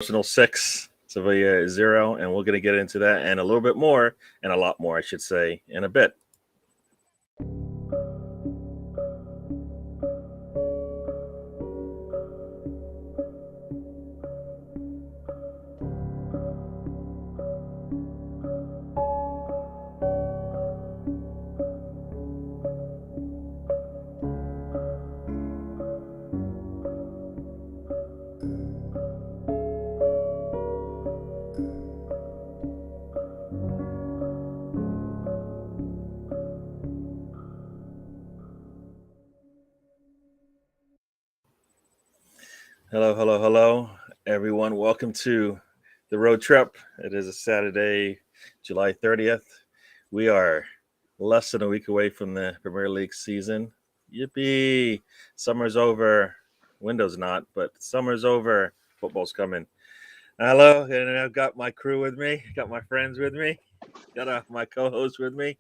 Arsenal 6, Sevilla 0, and we're going to get into that and a little bit more, and a lot more, I should say, in a bit. Hello, everyone. Welcome to the road trip. It is a Saturday, July 30th. We are less than a week away from the Premier League season. Yippee! Summer's over. Window's not, but summer's over. Football's coming. Hello, and I've got my crew with me. Got my friends with me. Got my co-host with me.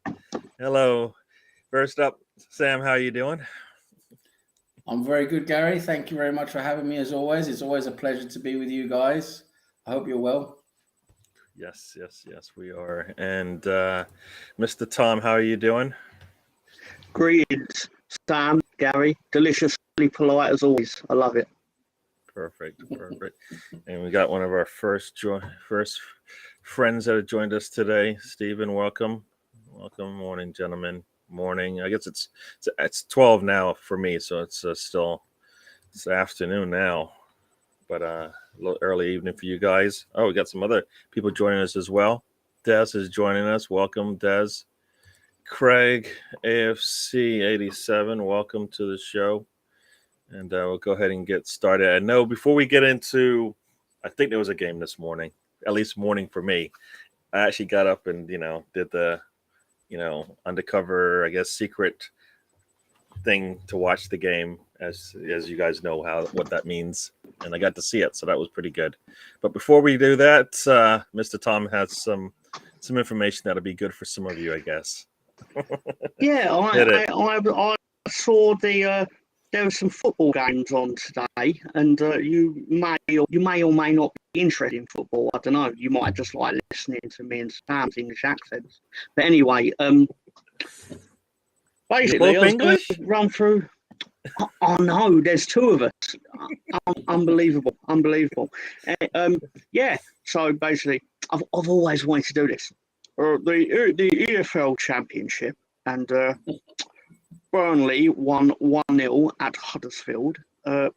Hello. First up, Sam, how you doing? I'm very good, Gary. Thank you very much for having me as always. It's always a pleasure to be with you guys. I hope you're well. Yes, we are. And Mr. Tom, how are you doing? Greetings, Sam, Gary. Deliciously polite as always. I love it. Perfect. And we got one of our first friends that have joined us today. Stephen, welcome. Morning, gentlemen. Morning. I guess it's 12 now for me, so it's afternoon now, but a little early evening for you guys. Oh, we got some other people joining us as well. Des is joining us. Welcome, Des. Craig, AFC 87. Welcome to the show. And we'll go ahead and get started. I know before we get into, I think there was a game this morning, at least morning for me. I actually got up and did the undercover, I guess, secret thing to watch the game, as you guys know what that means, and I got to see it, so that was pretty good. But before we do that, Mr. Tom has some information that'll be good for some of you, I guess. Yeah, I saw there were some football games on today, and you may or may not be interested in football. I don't know. You might just like listening to me and Sam's English accents. But anyway, basically, I was going to run through. Oh no, there's two of us. Unbelievable. Yeah. So basically, I've always wanted to do this. The EFL Championship, and Burnley won 1-0 at Huddersfield.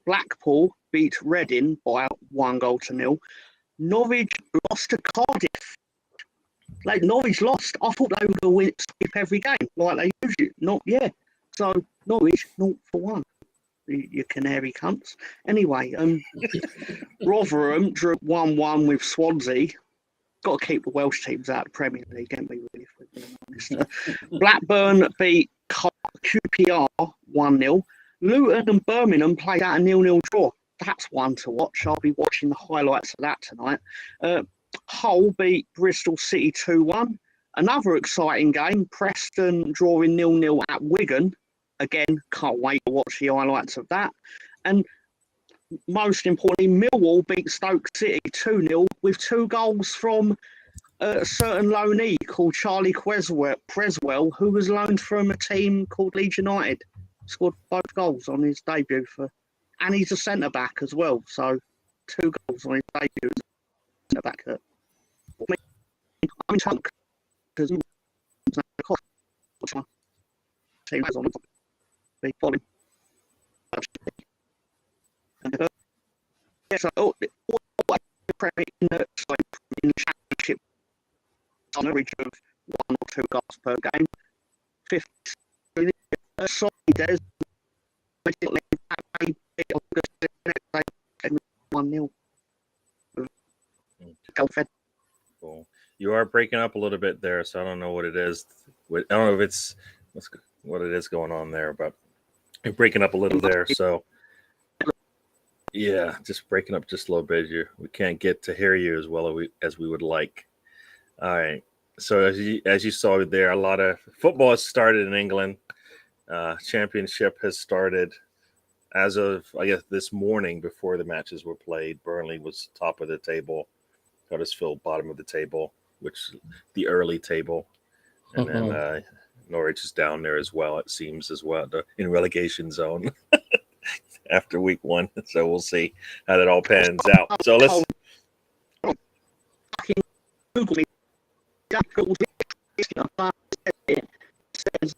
Blackpool beat Reading by 1-0. Norwich lost to Cardiff. Like Norwich lost. I thought they would win sweep every game like they usually. Not yeah. So Norwich 0-1. You canary cunts. Anyway, Rotherham drew 1-1 with Swansea. Got to keep the Welsh teams out of the Premier League, ain't we? Really, if we're being honest. Blackburn beat QPR 1-0. Luton and Birmingham played out a 0-0 draw. That's one to watch. I'll be watching the highlights of that tonight. Hull beat Bristol City 2-1. Another exciting game. Preston drawing 0-0 at Wigan. Again, can't wait to watch the highlights of that. And most importantly, Millwall beat Stoke City 2-0 with 2 goals from a certain loanee called Charlie Creswell, who was loaned from a team called Leeds United. Scored both goals on his debut and he's a centre-back as well. So 2 goals on his debut as a centre-back. I'm in chunk because team has on the body. So all in the championship on average of 1 or 2 goals per game. 50 sorry, there's 1-0. Cool. You are breaking up a little bit there, so I don't know what it is. I don't know if it's what it is going on there, but you're breaking up a little there. So yeah, just breaking up just a little bit. We can't get to hear you as well as we would like. All right. So as you saw there, a lot of football has started in England. Championship has started. as of, I guess, this morning before the matches were played, Burnley was top of the table, Huddersfield bottom of the table, which the early table, and then Norwich is down there as well. It seems as well in relegation zone after week 1. So we'll see how that all pans out. So let's. Yeah,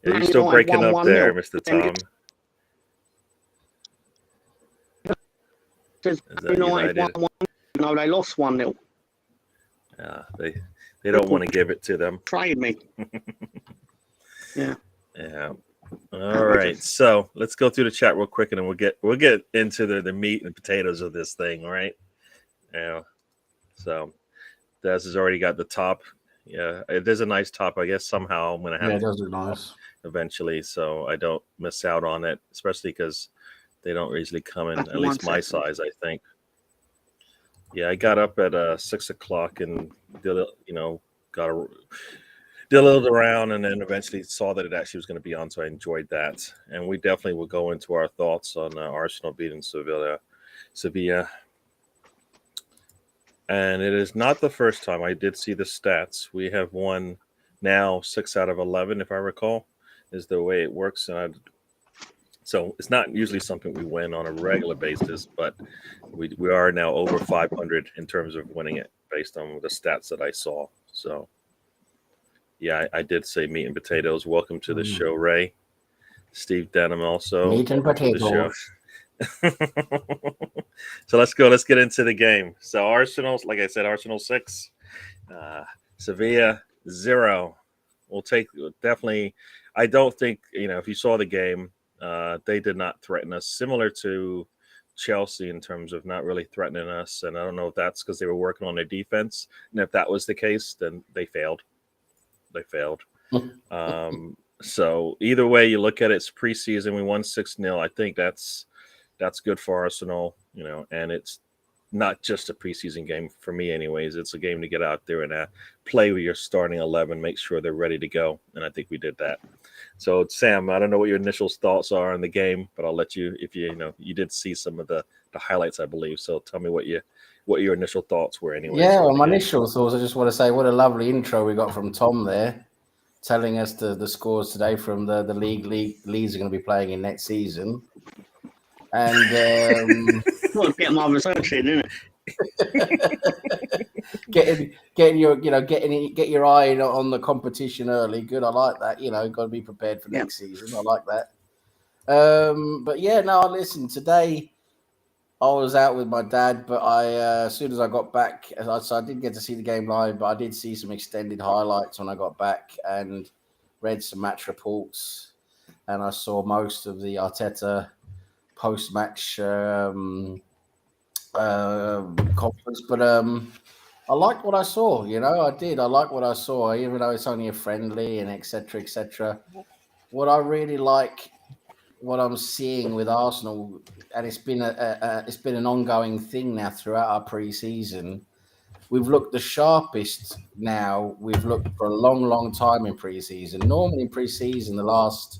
you're still breaking up there, Mr. Tom. Says United? No, they lost 1-0. Yeah, they don't want to give it to them. Trade me. Yeah. Yeah. All right. So let's go through the chat real quick, and then we'll get into the meat and potatoes of this thing. All right. Yeah. So Des has already got the top. Yeah, it is a nice top. I guess somehow I'm gonna have. Yeah, it does look nice. Eventually, so I don't miss out on it, especially because they don't usually come in at least my size, I think. Yeah, I got up at 6 o'clock and diddled around, and then eventually saw that it actually was going to be on, so I enjoyed that. And we definitely will go into our thoughts on Arsenal beating Sevilla. And it is not the first time. I did see the stats. We have won now 6 out of 11, if I recall, is the way it works. And so it's not usually something we win on a regular basis, but we are now over 500 in terms of winning it based on the stats that I saw. So, yeah, I did say meat and potatoes. Welcome to the show, Ray. Steve Denham also. Meat and potatoes. So let's go. Let's get into the game. So Arsenal, like I said, Arsenal 6, Sevilla 0. We'll take definitely. I don't think, if you saw the game, they did not threaten us. Similar to Chelsea in terms of not really threatening us. And I don't know if that's because they were working on their defense. And if that was the case, then they failed. So either way you look at it, it's preseason. We won 6-0. I think that's good for Arsenal, and it's not just a preseason game for me anyways. It's a game to get out there and play with your starting 11, make sure they're ready to go. And I think we did that. So Sam, I don't know what your initial thoughts are on the game, but I'll let you, if you did see some of the highlights, I believe. So tell me what your initial thoughts were anyway. Yeah, well, my initial thoughts, I just want to say what a lovely intro we got from Tom there, telling us the scores today from the leagues are going to be playing in next season. And well, get my research in, didn't it? getting your eye on the competition early. Good, I like that. Got to be prepared for next season. I like that. But yeah, no, listen. Today I was out with my dad, but as soon as I got back, so I didn't get to see the game live, but I did see some extended highlights when I got back and read some match reports, and I saw most of the Arteta post-match conference, but I liked what I saw. I did. I like what I saw, even though it's only a friendly and etc. etc. What I really like, what I'm seeing with Arsenal, and it's been an ongoing thing now throughout our pre-season. We've looked the sharpest now we've looked for a long time in pre-season. Normally in pre-season, the last,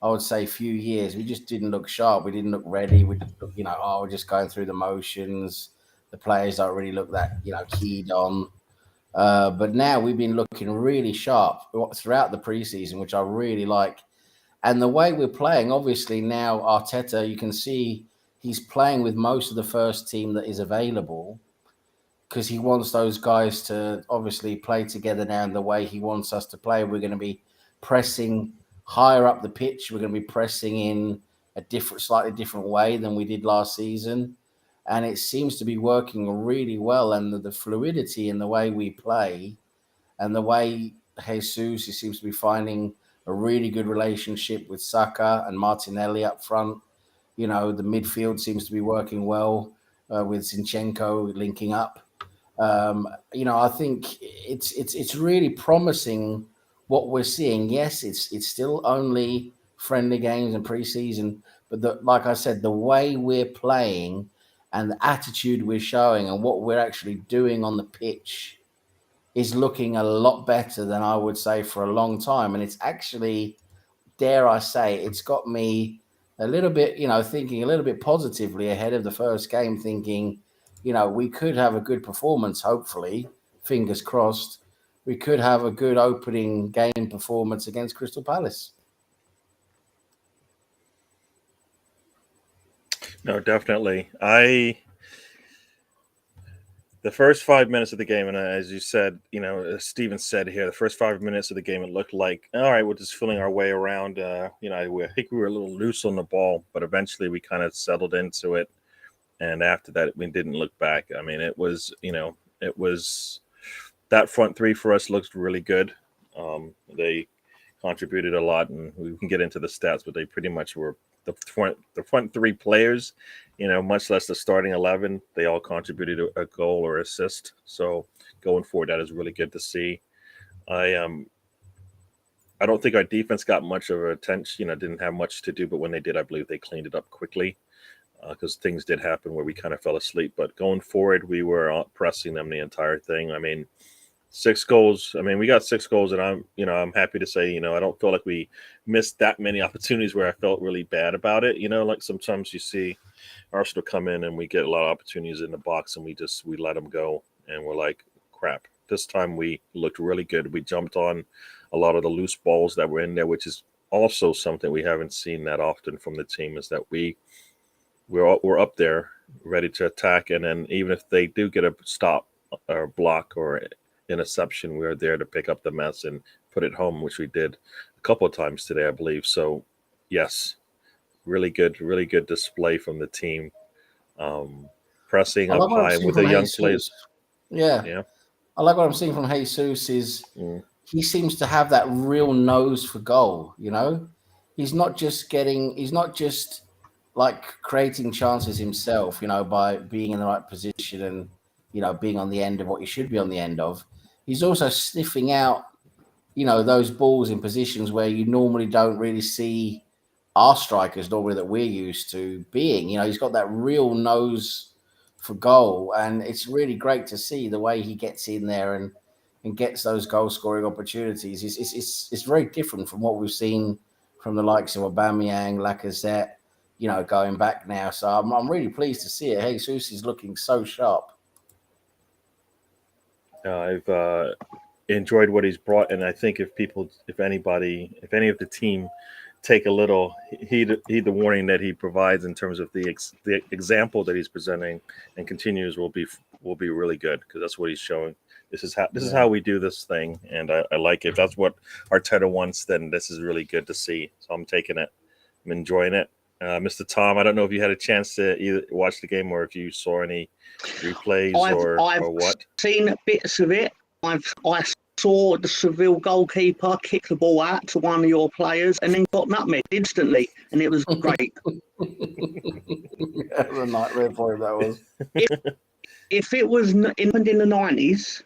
I would say, few years, we just didn't look sharp. We didn't look ready. We just look, we're just going through the motions. The players don't really look that, keyed on. But now we've been looking really sharp throughout the preseason, which I really like. And the way we're playing, obviously now Arteta, you can see he's playing with most of the first team that is available because he wants those guys to obviously play together now in the way he wants us to play. We're going to be pressing higher up the pitch. We're going to be pressing in a slightly different way than we did last season. And it seems to be working really well. And the fluidity in the way we play and the way Jesus, he seems to be finding a really good relationship with Saka and Martinelli up front. The midfield seems to be working well with Zinchenko linking up. I think it's really promising what we're seeing. Yes, it's still only friendly games and preseason, but like I said, the way we're playing and the attitude we're showing and what we're actually doing on the pitch is looking a lot better than I would say for a long time. And it's actually, dare I say, it's got me a little bit, thinking a little bit positively ahead of the first game, thinking, we could have a good performance, hopefully, fingers crossed. We could have a good opening game performance against Crystal Palace. No, definitely. The first 5 minutes of the game, and as you said, as Steven said here, the first 5 minutes of the game, it looked like, all right, we're just feeling our way around. I think we were a little loose on the ball, but eventually we kind of settled into it. And after that, we didn't look back. I mean, it was that front three for us looks really good. They contributed a lot, and we can get into the stats, but they pretty much were the front three players, much less the starting 11. They all contributed a goal or assist. So going forward, that is really good to see. I don't think our defense got much of attention. Didn't have much to do, but when they did, I believe they cleaned it up quickly because things did happen where we kind of fell asleep. But going forward, we were pressing them the entire thing. I mean, 6 goals. I mean, we got 6 goals, and I'm happy to say, I don't feel like we missed that many opportunities where I felt really bad about it. Like sometimes you see Arsenal come in and we get a lot of opportunities in the box and we let them go, and we're like, crap. This time we looked really good. We jumped on a lot of the loose balls that were in there, which is also something we haven't seen that often from the team, is that we're up there ready to attack, and then even if they do get a stop or block or interception, we're there to pick up the mess and put it home, which we did a couple of times today, I believe. So yes, really good display from the team, pressing up high with the young players. Yeah, I like what I'm seeing from Jesus is he seems to have that real nose for goal. He's not just like creating chances himself, by being in the right position and being on the end of what you should be on the end of. He's also sniffing out, those balls in positions where you normally don't really see our strikers normally that we're used to being. He's got that real nose for goal, and it's really great to see the way he gets in there and gets those goal scoring opportunities. It's very different from what we've seen from the likes of Aubameyang, Lacazette, going back now. So I'm really pleased to see it. Jesus is looking so sharp. I've enjoyed what he's brought, and I think if any of the team take a little heed the warning that he provides in terms of the example that he's presenting and continues will be really good, because that's what he's showing. This is how we do this thing, and I like it. If that's what Arteta wants, then this is really good to see. So I'm taking it. I'm enjoying it. Mr. Tom, I don't know if you had a chance to either watch the game or if you saw any replays or what. I've seen bits of it. I saw the Seville goalkeeper kick the ball out to one of your players and then got nutmegged instantly, and it was great. That was a nightmare for him, that was. If it was in the 90s,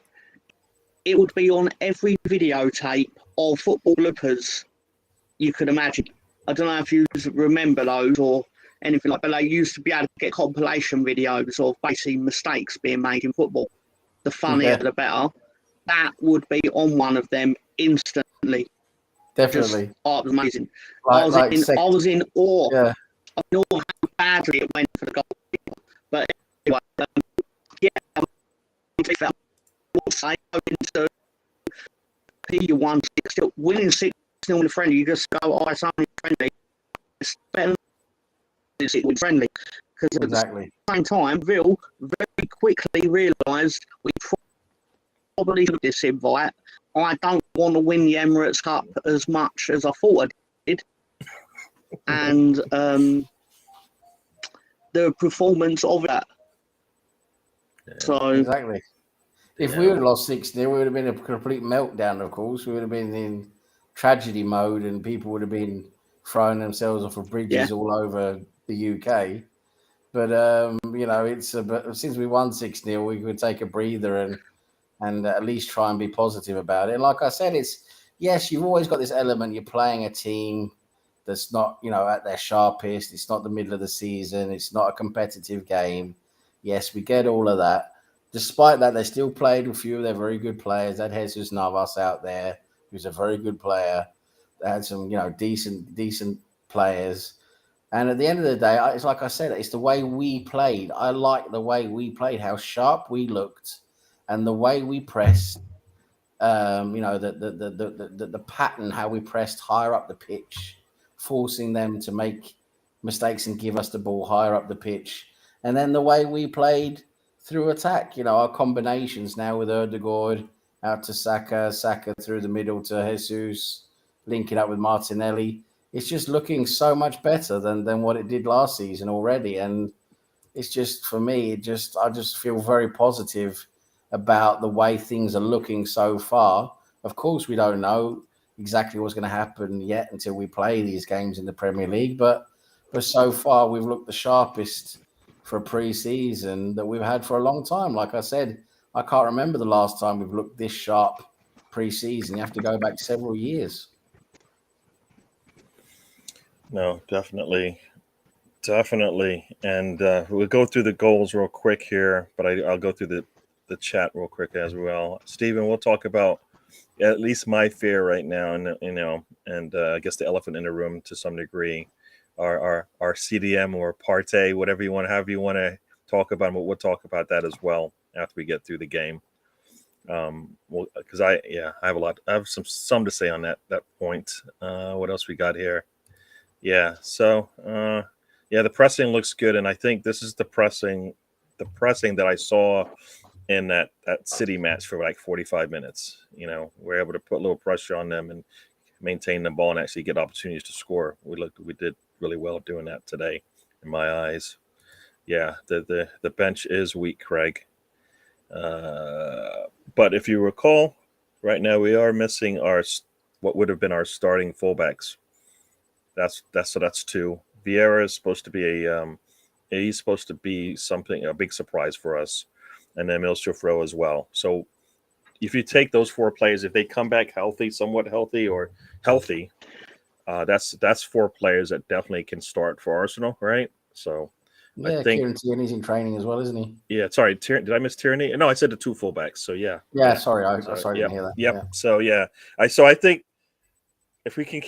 it would be on every videotape of football bloopers you could imagine. I don't know if you remember those or anything like that, but they used to be able to get compilation videos of basically mistakes being made in football. The funnier, the better. That would be on one of them instantly. Definitely. It was amazing. I was in awe. Yeah. I know how badly it went for the goalkeeper. But anyway, you won 6-0, winning 6-0 in a friendly. You just go, it's only friendly. It's better than it's friendly. Because at the same time, Ville very quickly realised we probably took this invite. I don't want to win the Emirates Cup as much as I thought I did. And the performance of that. So exactly. If we would have lost 6-0, we would have been a complete meltdown, of course. We would have been in tragedy mode and people would have been throwing themselves off of bridges all over the UK. But, since we won 6-0, we could take a breather and at least try and be positive about it. Like I said, yes, you've always got this element. You're playing a team that's not, at their sharpest. It's not the middle of the season. It's not a competitive game. Yes, we get all of that. Despite that, they still played with a few of their very good players. They had Jesus Navas out there, who's a very good player. They had some, decent players. And at the end of the day, it's like I said, it's the way we played. I like the way we played, how sharp we looked, and the way we pressed. The pattern, how we pressed higher up the pitch, forcing them to make mistakes and give us the ball higher up the pitch. And then the way we played through attack, our combinations now with Erdegaard out to Saka, Saka through the middle to Jesus, linking up with Martinelli. It's just looking so much better than what it did last season already. And it's just, for me, I just feel very positive about the way things are looking so far. Of course, we don't know exactly what's going to happen yet until we play these games in the Premier League. But so far, we've looked the sharpest for a pre-season that we've had for a long time. Like I said, I can't remember the last time we've looked this sharp pre-season. You have to go back several years. No, definitely. And we'll go through the goals real quick here, but I'll go through the chat real quick as well. Stephen, we'll talk about at least my fear right now, and I guess the elephant in the room to some degree, our CDM or Partey, whatever you want to talk about. We'll talk about that as well after we get through the game. Because I have some to say on that point. What else we got here? Yeah, so the pressing looks good, and I think this is the pressing that I saw in that City match for like 45 minutes. We're able to put a little pressure on them and maintain the ball and actually get opportunities to score. We did really well doing that today, in my eyes. Yeah, the bench is weak, Craig. But if you recall, right now we are missing what would have been our starting fullbacks. That's two. Vieira is supposed to be he's supposed to be a big surprise for us, and then Milsofro as well. So if you take those four players, if they come back somewhat healthy, that's four players that definitely can start for Arsenal, right? So yeah, I think Kieran Tierney's in training as well, isn't he? Yeah, sorry, did I miss Tierney? No, I said the two fullbacks. So yeah. Yeah, sorry, I didn't hear that. Yep. Yeah. So yeah, I think if we can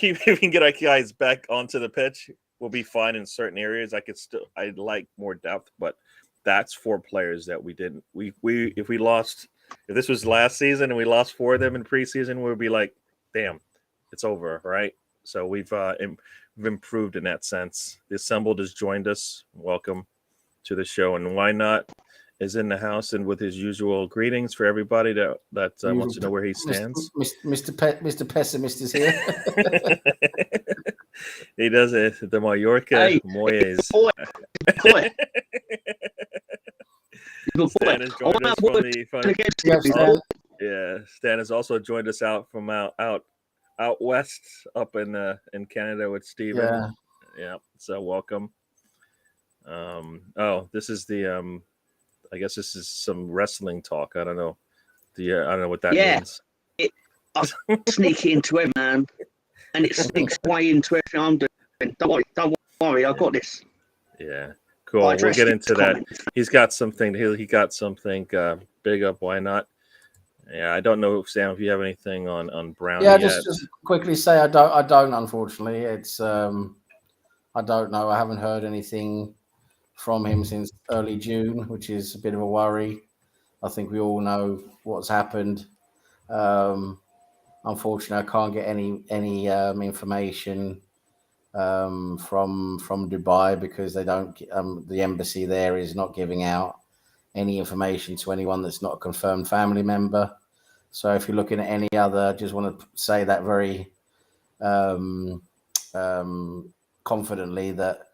get our guys back onto the pitch, we'll be fine in certain areas. I'd like more depth, but that's four players that we didn't. If this was last season and we lost four of them in preseason, we'd be like, damn, it's over, right? So we've improved in that sense. The Assembled has joined us. Welcome to the show, and Why Not is in the house and with his usual greetings for everybody that wants to know where he stands. Mr. Pessimist is here. He does it. The Mallorca Moyes. Stan has joined us Stan has also joined us out west, up in Canada with Steven. Yeah. So welcome. This is the I guess this is some wrestling talk. I don't know. I don't know what that means. I sneak it into it, man, and it sneaks way into everything I'm doing. Don't worry, I got this. Yeah, cool. We'll get into that. He's got something. He got something big up. Why not? Yeah, I don't know, Sam, if you have anything on Brown. Yeah, just quickly say I don't. Unfortunately, it's I don't know. I haven't heard anything from him since early June, which is a bit of a worry. I think we all know what's happened. Unfortunately, I can't get any information from Dubai because they don't. The embassy there is not giving out any information to anyone that's not a confirmed family member. So if you're looking at any other, I just want to say that very confidently that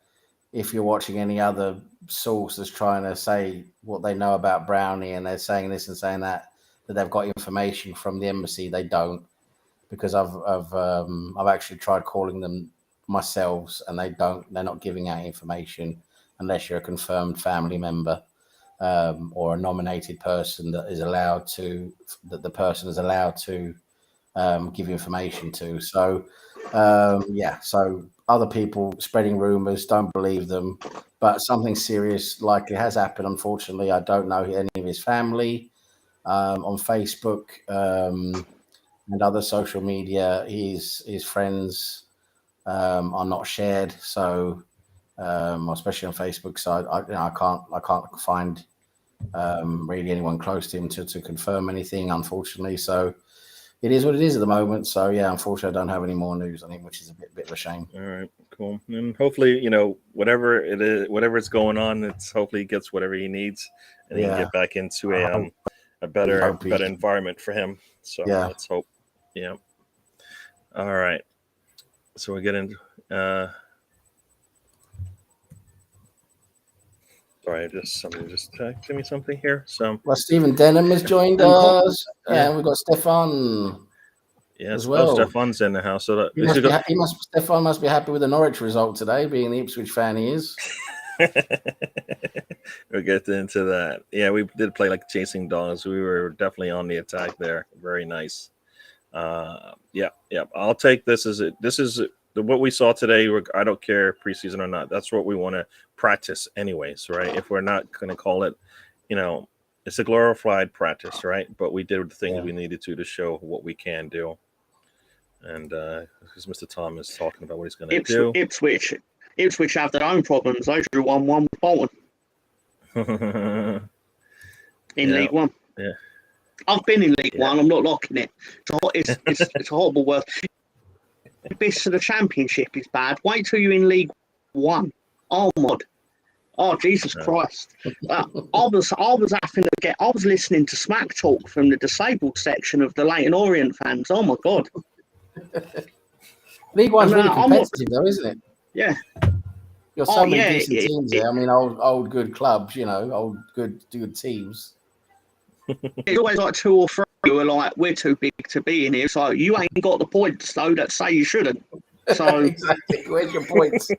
if you're watching any other source that's trying to say what they know about Brownie and they're saying this and saying that they've got information from the embassy, they don't, because I've actually tried calling them myself and they're not giving out information unless you're a confirmed family member or a nominated person that the person is allowed to give information to. So so other people spreading rumors, don't believe them, but something serious likely has happened. Unfortunately, I don't know any of his family. On Facebook and other social media, his friends are not shared. So especially on Facebook. So I can't find really anyone close to him to confirm anything, unfortunately. So it is what it is at the moment. So yeah, unfortunately, I don't have any more news on him, which is a bit of a shame. All right, cool. And hopefully, whatever it is, whatever's going on, it's hopefully he gets whatever he needs, and he can get back into a better environment for him. So let's hope. Yeah. All right. So we're getting. Sorry, somebody just texted me something here. So, Stephen Denham has joined us, and we've got Stefan. Yes, as well. Stefan's in the house. So Stefan must be happy with the Norwich result today, being the Ipswich fan he is. We'll get into that. Yeah, we did play like chasing dogs. We were definitely on the attack there. Very nice. Yeah. I'll take this as what we saw today. I don't care preseason or not. That's what we want to practice anyways, right? If we're not going to call it, it's a glorified practice, right? But we did the things we needed to show what we can do. And because Mr. Tom is talking about what he's going to do. Ipswich have their own problems. They drew 1-1 with Bolton in League One. Yeah, I've been in League One. I'm not locking it. It's a horrible word. The best of the Championship is bad. Wait till you're in League One. Oh Jesus Christ! I was listening to smack talk from the disabled section of the Leyton Orient fans. Oh my God! League One's really competitive, though, isn't it? Yeah. You're so many decent teams there. I mean, old good clubs, old good teams. It's always like 2 or 3 who are like, we're too big to be in here. So you ain't got the points, though, that say you shouldn't. So exactly. Where's your points?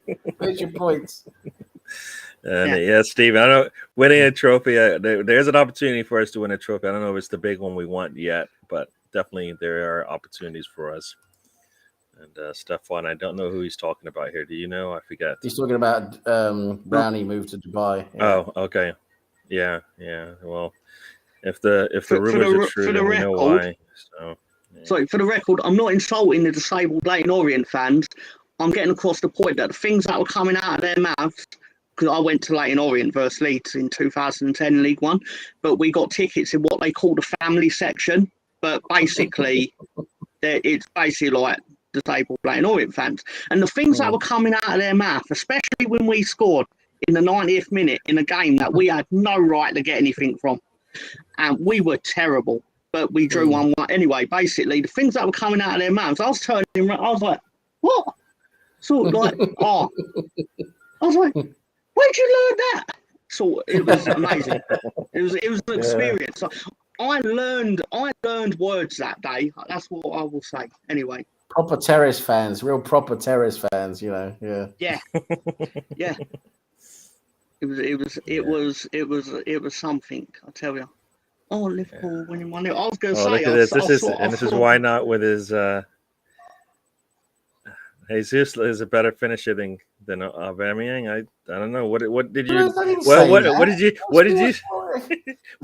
Steve, I don't winning a trophy. There's an opportunity for us to win a trophy. I don't know if it's the big one we want yet, but definitely there are opportunities for us. And Stefan, I don't know who he's talking about here. Do you know? I forget. He's talking about Brownie moved to Dubai. Yeah. Oh, okay. Yeah. Well, if the rumors are true, then we know why. So, for the record, I'm not insulting the disabled Leyton Orient fans. I'm getting across the point that the things that were coming out of their mouths, because I went to Leyton Orient versus Leeds in 2010 in League One, but we got tickets in what they call the family section. But basically, it's basically like disabled Leyton Orient fans. And the things that were coming out of their mouth, especially when we scored in the 90th minute in a game that we had no right to get anything from. And we were terrible, but we drew 1-1. Anyway, basically, the things that were coming out of their mouths, I was turning around, I was like, what? Sort of like, I was like, where'd you learn that? So it was amazing. It was an experience. So I learned words that day. That's what I will say. Anyway. Proper terrace fans, real proper terrace fans, Yeah. Yeah. It was something, I tell you. Oh, Liverpool winning 1-0. I was going to say. Look at this. This is why not with his. Jesus is a better finisher than Aubameyang. I don't know what did you. Well, what did you? But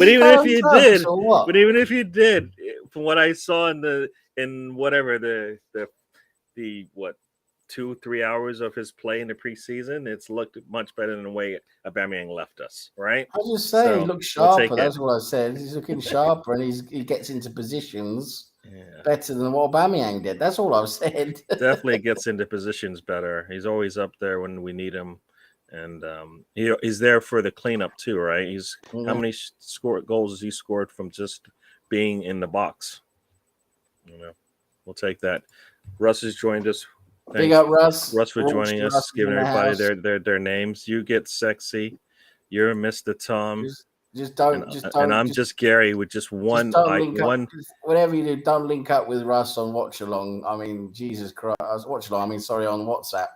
even if you did, from what I saw in whatever the 2-3 hours of his play in the preseason, it's looked much better than the way Aubameyang left us, right? I was just saying, he looks sharper. That's what I said. He's looking sharper, and he gets into positions better than what Aubameyang did. That's all I've said. Definitely gets into positions better. He's always up there when we need him, and he's there for the cleanup too, right? He's how many goals has he scored from just being in the box? We'll take that. Russ has joined us. Thanks. Big up, Russ. Russ for joining us, giving everybody their names. You get sexy. You're Mr. Tom. Just don't. And I'm just Gary with just one. Whatever you do, don't link up with Russ on Watch Along. I mean, Jesus Christ. Watch Along. I mean, sorry, on WhatsApp.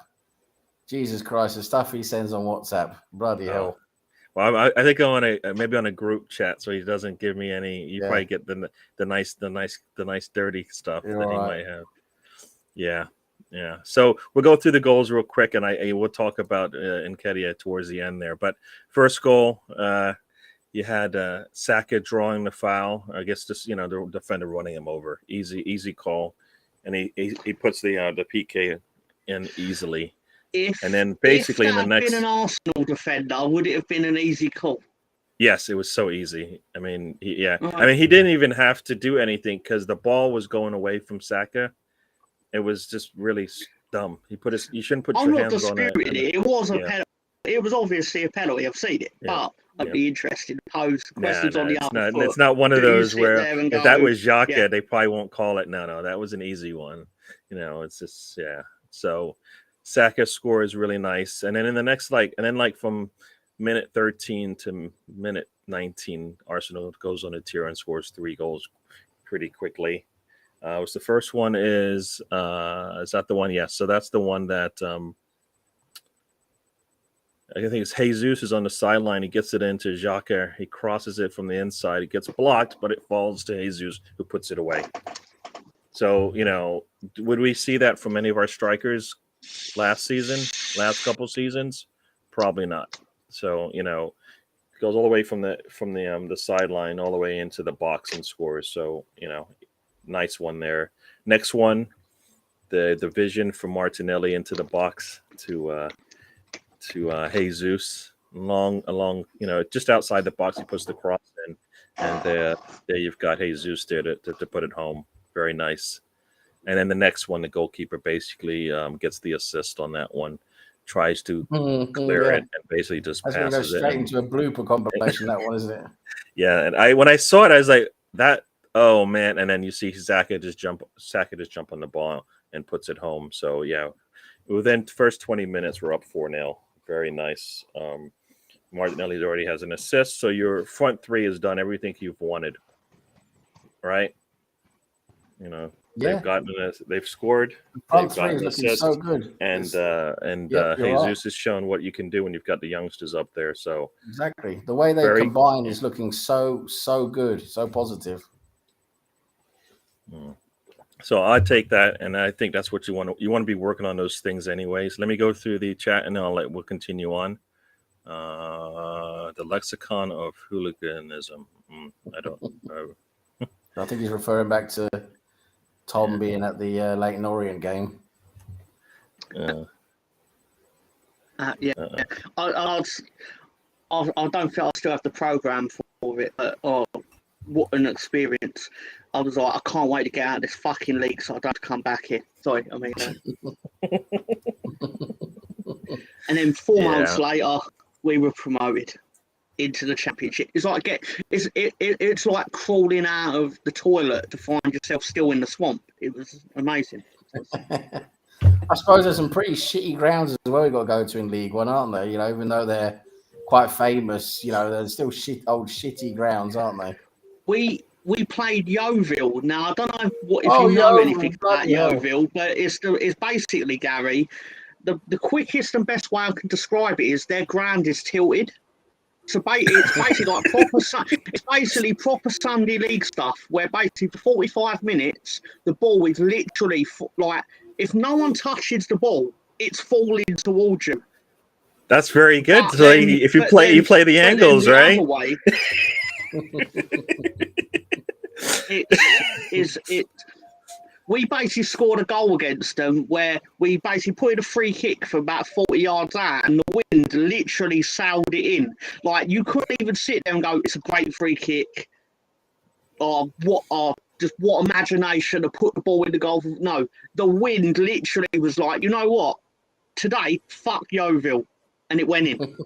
Jesus Christ, the stuff he sends on WhatsApp. Bloody hell. Well, I think I'm on a group chat, so he doesn't give me any. You probably get the nice dirty stuff that he might have. Yeah. So we'll go through the goals real quick, and we'll talk about Nketiah towards the end there. But first goal, you had Saka drawing the foul. I guess just the defender running him over. Easy call, and he puts the PK in easily. And then basically if in the that had next, been an Arsenal defender, would it have been an easy call? yes, it was so easy. I mean, yeah. Right. I mean, he didn't even have to do anything because the ball was going away from Saka. It was just really dumb. You shouldn't put I'm your not hands on it. disputing it. It was a Yeah. penalty. It was obviously a penalty. I've seen it, Yeah. but I'd Yeah. be interested to pose questions on the it's other not. foot. It's not one of Do you those sit where there and if that go, was Xhaka, yeah. they probably won't call it. No, that was an easy one. It's just So Saka score is really nice, and then in the next from minute 13 to minute 19, Arsenal goes on a tear and scores 3 goals pretty quickly. Was the first one is that the one? Yes. So that's the one that I think it's Jesus is on the sideline. He gets it into Xhaka. He crosses it from the inside. It gets blocked, but it falls to Jesus, who puts it away. So, would we see that from any of our strikers last couple seasons? Probably not. So, goes all the way from the sideline all the way into the box and scores. So, nice one there. Next one, the vision from Martinelli into the box to Jesus along just outside the box. He puts the cross in, and there you've got Jesus there to put it home. Very nice. And then the next one, the goalkeeper basically gets the assist on that one, tries to clear it, and basically just That's going to go passes it. straight into a blooper compilation, that one, isn't it? Yeah, and when I saw it, I was like, that. Oh man! And then you see Saka just jump on the ball and puts it home. So yeah, within the first 20 minutes, we're up 4-0. Very nice. Martinelli already has an assist, so your front three has done everything you've wanted. Right? Yeah. They've scored. Front They've three gotten is an looking assist, so good. and Yep, Jesus right. has shown what you can do when you've got the youngsters up there. So exactly, the way they combine is looking so good, so positive. So I take that, and I think that's what you want to be working on those things anyways. Let me go through the chat, and then we'll continue on. The lexicon of hooliganism. I don't know. I think he's referring back to Tom being at the Leighton Orient game. Yeah. I don't think I still have the program for it, but what an experience. I was like, I can't wait to get out of this fucking league so I don't have to come back here. Sorry, I mean. And then 4 months later, we were promoted into the championship. It's like it's like crawling out of the toilet to find yourself still in the swamp. It was amazing. I suppose there's some pretty shitty grounds as well you've got to go to in League One, aren't there? Even though they're quite famous, they're still old shitty grounds, aren't they? We played Yeovil. Now I don't know if you know anything about Yeovil, but it's basically, Gary, the quickest and best way I can describe it is their ground is tilted. So it's basically like proper Sunday League stuff, where basically for 45 minutes the ball is literally like, if no one touches the ball, it's falling towards you. That's very good. But so if you play the angles, right? Other way, we basically scored a goal against them where we basically put in a free kick from about 40 yards out, and the wind literally sailed it in. Like, you couldn't even sit there and go, it's a great free kick. Just what imagination to put the ball in the goal. No, the wind literally was like, you know what? Today, fuck Yeovil. And it went in.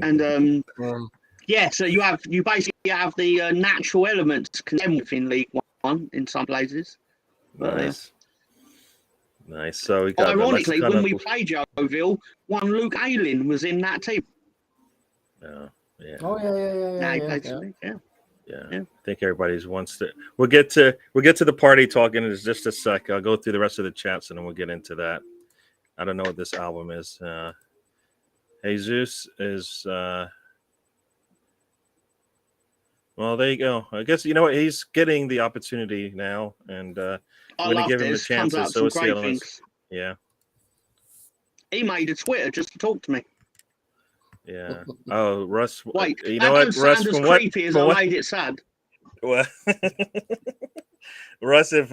And yeah, so you basically have the natural elements condemned within League One in some places. Nice. Nice. So we got ironically, when we played Yeovil, one Luke Ayling was in that team. Yeah. Oh yeah. I think everybody's wants to. We'll get to the party talking in just a sec. I'll go through the rest of the chats and then we'll get into that. I don't know what this album is. Jesus is. Well, there you go. I guess you know what, he's getting the opportunity now, and we're going to give him the chances. So yeah. He made a Twitter just to talk to me. Yeah. Oh, Russ. Wait, you know what, Russ? From what? Creepy as I made it sad. Well, Russ, if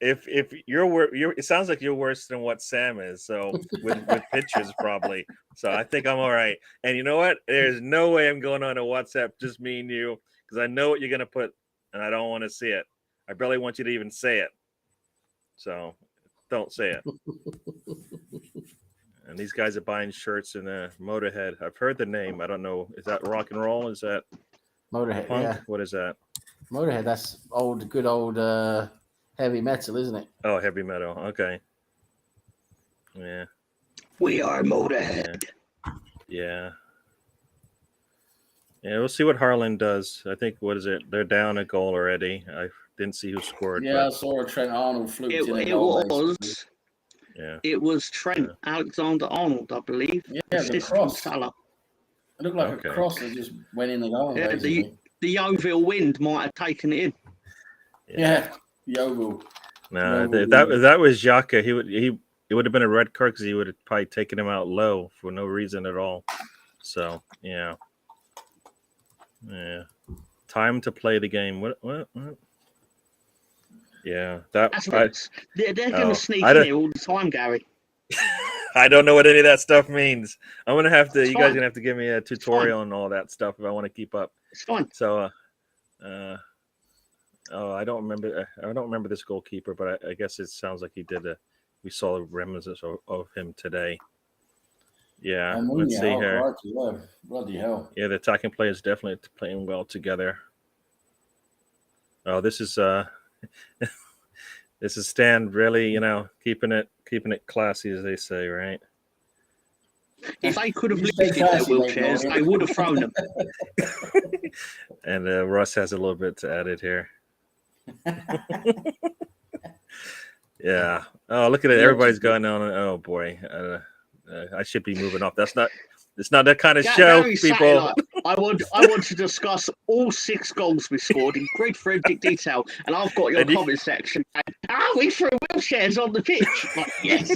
if it sounds like you're worse than what Sam is. So with pictures probably. So I think I'm all right. And you know what? There's no way I'm going on a WhatsApp just me and you because I know what you're gonna put, and I don't want to see it. I barely want you to even say it. So don't say it. And these guys are buying shirts in Motorhead. I've heard the name. I don't know. Is that rock and roll? Is that Motorhead, punk? yeah. What is that? Motorhead, that's good old heavy metal, isn't it? Oh, heavy metal. Okay. Yeah. We are Motorhead. Yeah. Yeah, we'll see what Harlan does. I think, what is it? They're down a goal already. I didn't see who scored. Yeah, I but, saw a Trent Arnold fluked in a It goal. was. Yeah. It was Trent Alexander-Arnold, I believe. Yeah, the assist cross. from Salah. It looked like Okay. a cross that just went in the goal. Yeah, Basically. the Yeovil wind might have taken it in. Yeah, Yeovil. No, Yeovil. that was Xhaka. It would have been a red card because he would have probably taken him out low for no reason at all. So yeah. Time to play the game. What? Yeah, That's right. They're going to sneak I in don't- here all the time, Gary. I don't know what any of that stuff means. I'm gonna have to. It's You guys are fine. gonna have to give me a tutorial on all that stuff if I want to keep up. It's fine. So, I don't remember. I don't remember this goalkeeper, but I guess it sounds like he did. We saw remnants of him today. Yeah, let's see here. Right, yeah. Bloody hell. Yeah, the attacking players definitely playing well together. Oh, this is this is Stan really, keeping it classy, as they say, right? If they could have You lifted stay their classy, mate, wheelchairs, Morgan. they would have thrown them. And Russ has a little bit to add it here. Yeah. Oh, look at it. Everybody's going on. Oh boy. I should be moving off. It's not that kind of show, Gary people. Satellite, I want to discuss all 6 goals we scored in great forensic detail, and I've got your And you- comment section. We threw wheelchairs on the pitch. Like, yes,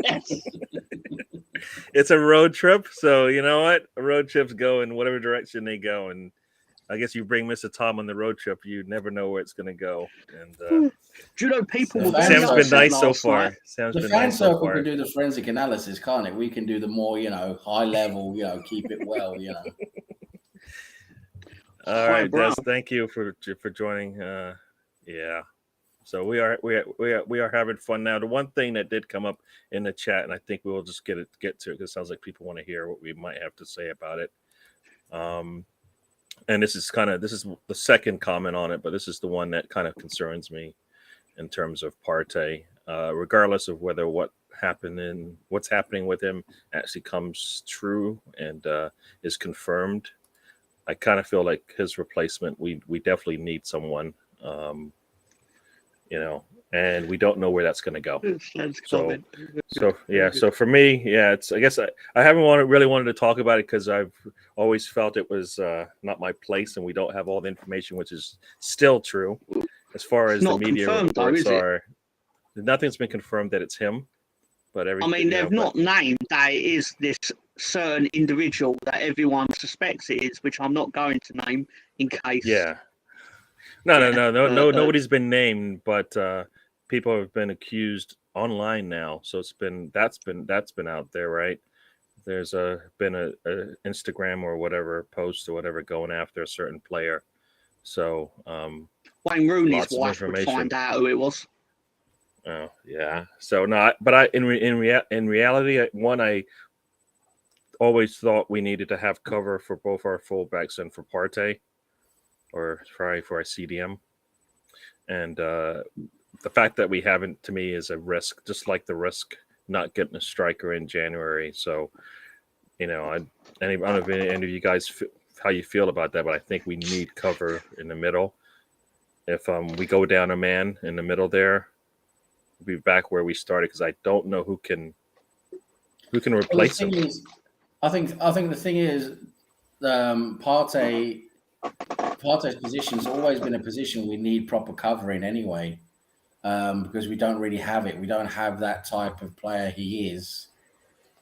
yes. It's a road trip, so you know what? Road trips go in whatever direction they go, and I guess you bring Mr. Tom on the road trip, you never know where it's going to go. And Do you know people The were very Sam's been upset nice so last far. night. Sam's The been fan nice so circle far. can do the forensic analysis, can't it? We can do the more, high level, keep it well, All right, Brown. Des, thank you for joining. Yeah, so we are having fun now. The one thing that did come up in the chat, and I think we will just get to it because it sounds like people want to hear what we might have to say about it. And this is the second comment on it, but this is the one that kind of concerns me in terms of Partey, regardless of whether what's happening with him actually comes true and is confirmed. I kind of feel like his replacement, we definitely need someone, and we don't know where that's going to go. So for me, I guess I haven't really wanted to talk about it because I've always felt it was not my place, and we don't have all the information, which is still true. As far as the media reports are, nothing's been confirmed that it's him. But they've not named that it is this certain individual that everyone suspects it is, which I'm not going to name in case. Yeah. No. Nobody's been named, but people have been accused online now. So that's been out there, right? There's been a Instagram or whatever post or whatever going after a certain player. So Wayne Rooney's wife would find out who it was. Oh yeah. So no, but in reality, I always thought we needed to have cover for both our fullbacks and for Partey, or for our CDM, and the fact that we haven't, to me, is a risk. Just like the risk not getting a striker in January. So, I don't know if any of you guys how you feel about that, but I think we need cover in the middle. If we go down a man in the middle there, be back where we started because I don't know who can replace him. I think the thing is, Partey's position's always been a position we need proper covering anyway, because we don't really have it. We don't have that type of player he is.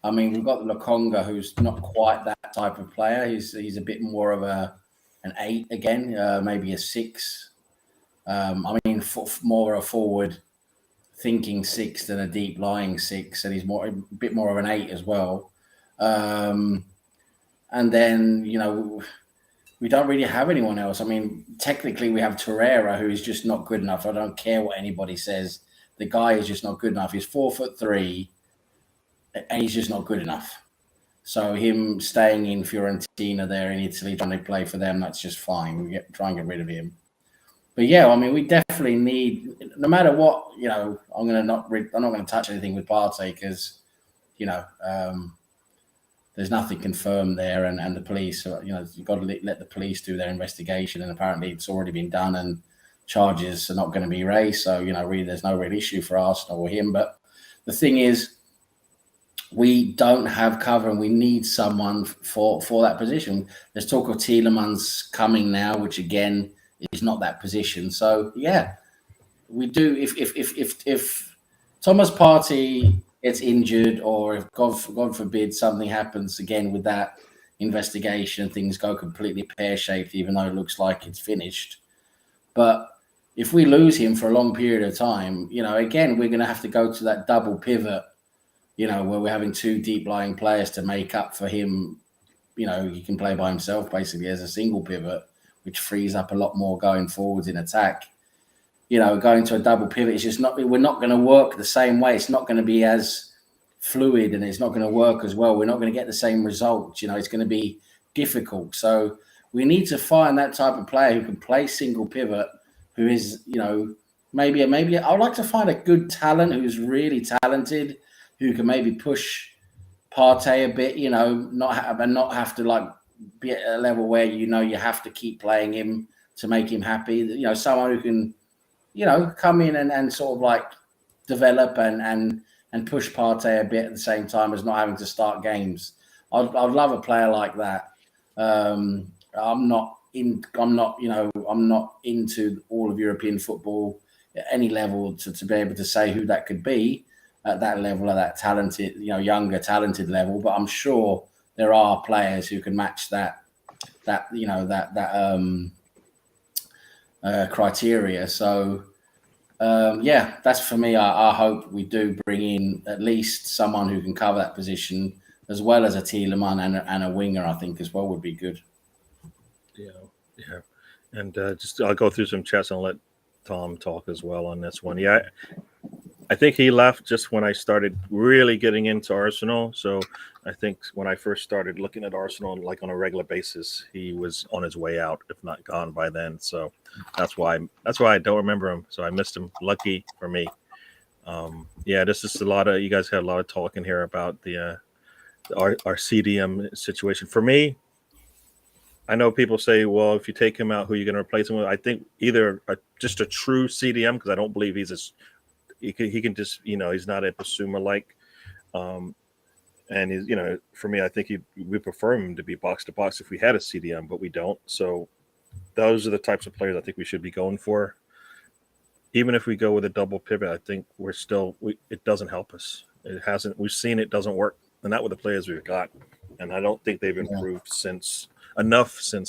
I mean, we've got Lokonga, who's not quite that type of player. He's a bit more of an 8 again, maybe a 6. More a forward thinking 6 than a deep lying 6, and he's a bit more of an 8 as well. And then, you know, we don't really have anyone else. I mean, technically we have Torreira, who is just not good enough. I don't care what anybody says. The guy is just not good enough. He's 4'3", and he's just not good enough. So him staying in Fiorentina there in Italy, trying to play for them, that's just fine. We try and get rid of him. But yeah, I mean, we definitely need, no matter what, you know, I'm not going to touch anything with Partey because, you know, there's nothing confirmed there, and the police, you know, you've got to let the police do their investigation, and apparently it's already been done, and charges are not going to be raised. So, you know, really, there's no real issue for Arsenal or him. But the thing is, we don't have cover, and we need someone for that position. There's talk of Tielemans coming now, which again is not that position. So yeah, we do. If Thomas Partey gets injured, or if God forbid something happens again with that investigation, things go completely pear-shaped, even though it looks like it's finished. But if we lose him for a long period of time, you know, again, we're going to have to go to that double pivot, you know, where we're having 2 deep-lying players to make up for him. You know, he can play by himself basically as a single pivot, which frees up a lot more going forwards in attack. You know, going to a double pivot is just not, we're not going to work the same way. It's not going to be as fluid, and it's not going to work as well. We're not going to get the same results. You know, it's going to be difficult. So we need to find that type of player who can play single pivot, who is, you know, maybe I'd like to find a good talent who's really talented, who can maybe push Partey a bit, you know, not have to like be at a level where, you know, you have to keep playing him to make him happy. You know, someone who can, you know, come in and sort of like develop and push Partey a bit at the same time as not having to start games. I'd love a player like that. I'm not into all of European football at any level to be able to say who that could be at that level, at that talented, you know, younger talented level. But I'm sure there are players who can match that criteria. So yeah, that's for me. I hope we do bring in at least someone who can cover that position, as well as a Tielemans and a winger. I think as well would be good. Yeah. And just I'll go through some chats and let Tom talk as well on this one. Yeah, I think he left just when I started really getting into Arsenal. So I think when I first started looking at Arsenal like on a regular basis, he was on his way out, if not gone by then. So that's why I don't remember him. So I missed him. Lucky for me. Yeah, this is you guys had a lot of talking here about our CDM situation. For me, I know people say, well, if you take him out, who are you going to replace him with? I think either just a true CDM, because I don't believe he can just, you know, he's not a Basuma like, and he's, you know, for me, I think we prefer him to be box to box if we had a CDM, but we don't. So those are the types of players I think we should be going for. Even if we go with a double pivot, I think it doesn't help us. We've seen it doesn't work, and not with the players we've got. And I don't think they've improved since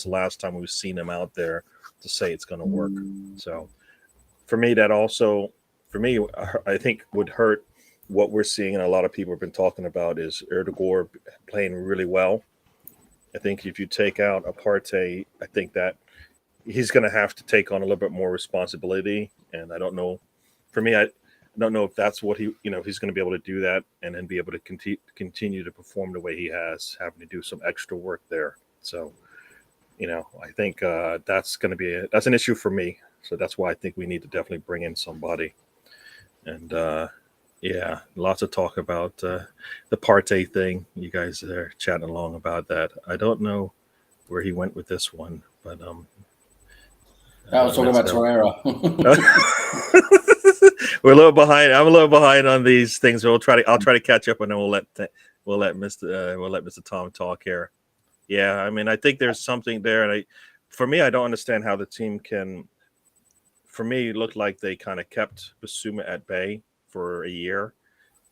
last time we've seen them out there to say it's going to work. So for me, I think would hurt what we're seeing, and a lot of people have been talking about, is Erdogan playing really well. I think if you take out Partey, I think that he's going to have to take on a little bit more responsibility. And I don't know, for me, I don't know if that's what if he's going to be able to do that and then be able to continue to perform the way he has, having to do some extra work there. So, you know, I think that's going to be that's an issue for me. So that's why I think we need to definitely bring in somebody. And yeah, lots of talk about the Partey thing. You guys are chatting along about that. I don't know where he went with this one, but I was talking about Torreira. We're a little behind. I'm a little behind on these things. I'll try to catch up, and then we'll let Mr. Tom talk here. Yeah, I mean, I think there's something there, and for me, I don't understand how the team can. For me, it looked like they kind of kept Basuma at bay for a year,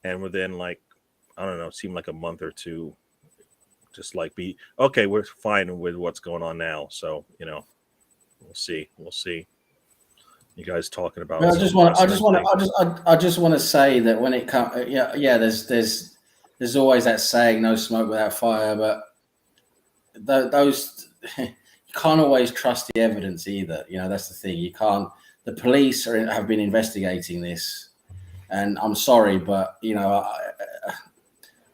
and within like, I don't know, it seemed like a month or two, just like be okay, we're fine with what's going on now. So, you know, we'll see. you guys talking about. I just want to say that when it comes, there's always that saying, "No smoke without fire," but those you can't always trust the evidence either. You know, that's the thing. You can't. The police have been investigating this, and I'm sorry, but you know,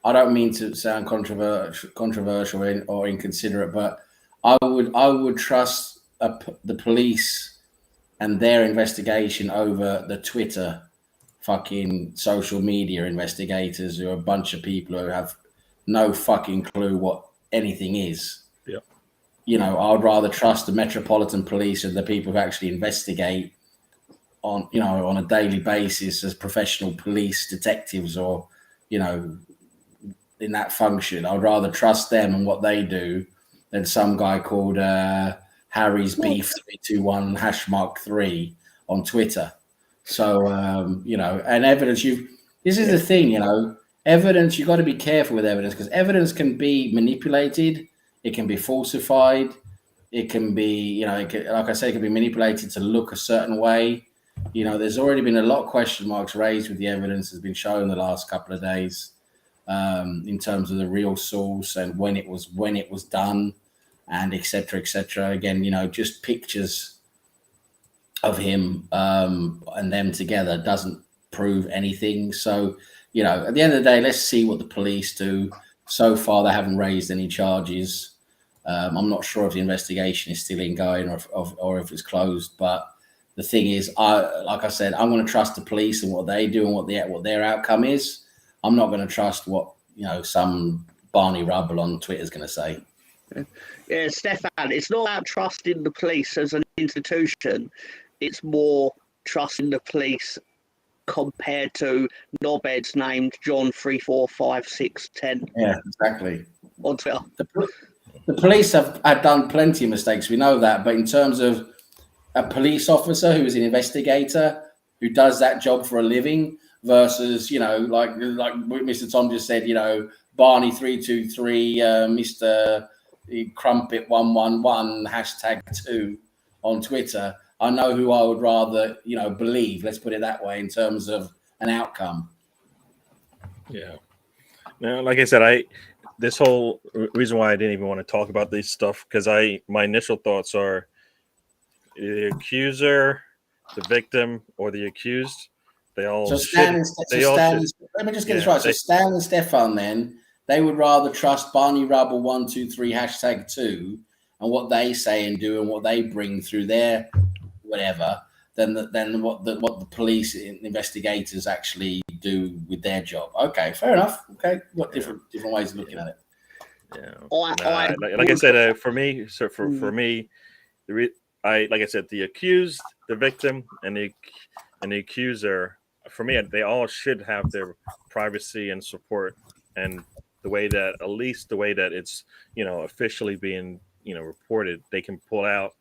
I don't mean to sound controversial or inconsiderate, but I would trust the police and their investigation over the Twitter fucking social media investigators, who are a bunch of people who have no fucking clue what anything is. Yeah. You know, I would rather trust the Metropolitan Police and the people who actually investigate on a daily basis as professional police detectives, or, you know, in that function. I'd rather trust them and what they do than some guy called Harry's Beef 321 #3 on Twitter. So you know, and evidence. This is the thing, you know. Evidence. You got to be careful with evidence, because evidence can be manipulated. It can be falsified. It can be, you know, like I say, it can be manipulated to look a certain way. You know, there's already been a lot of question marks raised with the evidence that's been shown the last couple of days, in terms of the real source and when it was done, and etc. etc. Again, you know, just pictures of him and them together doesn't prove anything. So, you know, at the end of the day, let's see what the police do. So far, they haven't raised any charges. I'm not sure if the investigation is still ongoing or if it's closed. But the thing is, like I said, I'm going to trust the police and what they do and what their outcome is. I'm not going to trust what, you know, some Barney Rubble on Twitter is going to say. Yeah, Stefan, it's not about trusting the police as an institution. It's more trusting the police compared to knobheads named John 3456110. Yeah, exactly. On Twitter. The police have done plenty of mistakes. We know that. But in terms of a police officer who is an investigator, who does that job for a living, versus, you know, like Mr. Tom just said, you know, Barney 323, Mr. Crumpet 111 #2 on Twitter. I know who I would rather, you know, believe. Let's put it that way in terms of an outcome. Yeah. Now, like I said, this whole reason why I didn't even want to talk about this stuff, because my initial thoughts are the accuser, the victim, or the accused. They all let me just get this right. So Stan and Stefan, then, they would rather trust Barney Rubble 123 #2 and what they say and do and what they bring through their whatever than what the police investigators actually do with their job. Okay, fair enough. Okay, got different ways of looking at it. Yeah, like I said, for me, like I said, the accused, the victim, and the accuser, for me, they all should have their privacy and support, and the way that, at least the way that it's, you know, officially being, you know, reported, they can pull out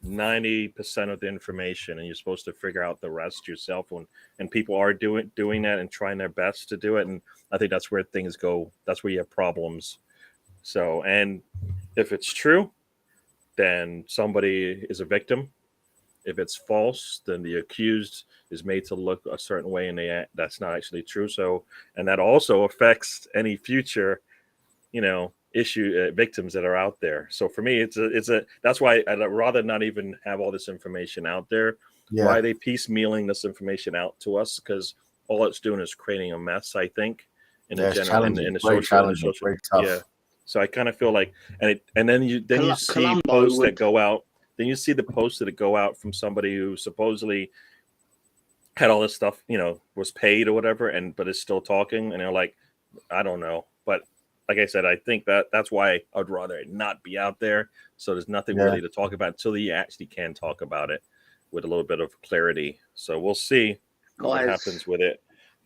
90% of the information, and you're supposed to figure out the rest yourself. And people are doing that and trying their best to do it, and I think that's where things go. That's where you have problems. So, and if it's true, then somebody is a victim. If it's false, then the accused is made to look a certain way, and that's not actually true. So, and that also affects any future, you know, victims that are out there. So for me, that's why I'd rather not even have all this information out there. Yeah. Why are they piecemealing this information out to us? Because all it's doing is creating a mess, I think, in the general, in the social, yeah. So I kind of feel like, and then you see posts that go out. Then you see the posts that go out from somebody who supposedly had all this stuff, you know, was paid or whatever, but is still talking, and they're like, I don't know. But like I said, I think that's why I'd rather it not be out there. So there's nothing really to talk about until you actually can talk about it with a little bit of clarity. So we'll see what happens with it.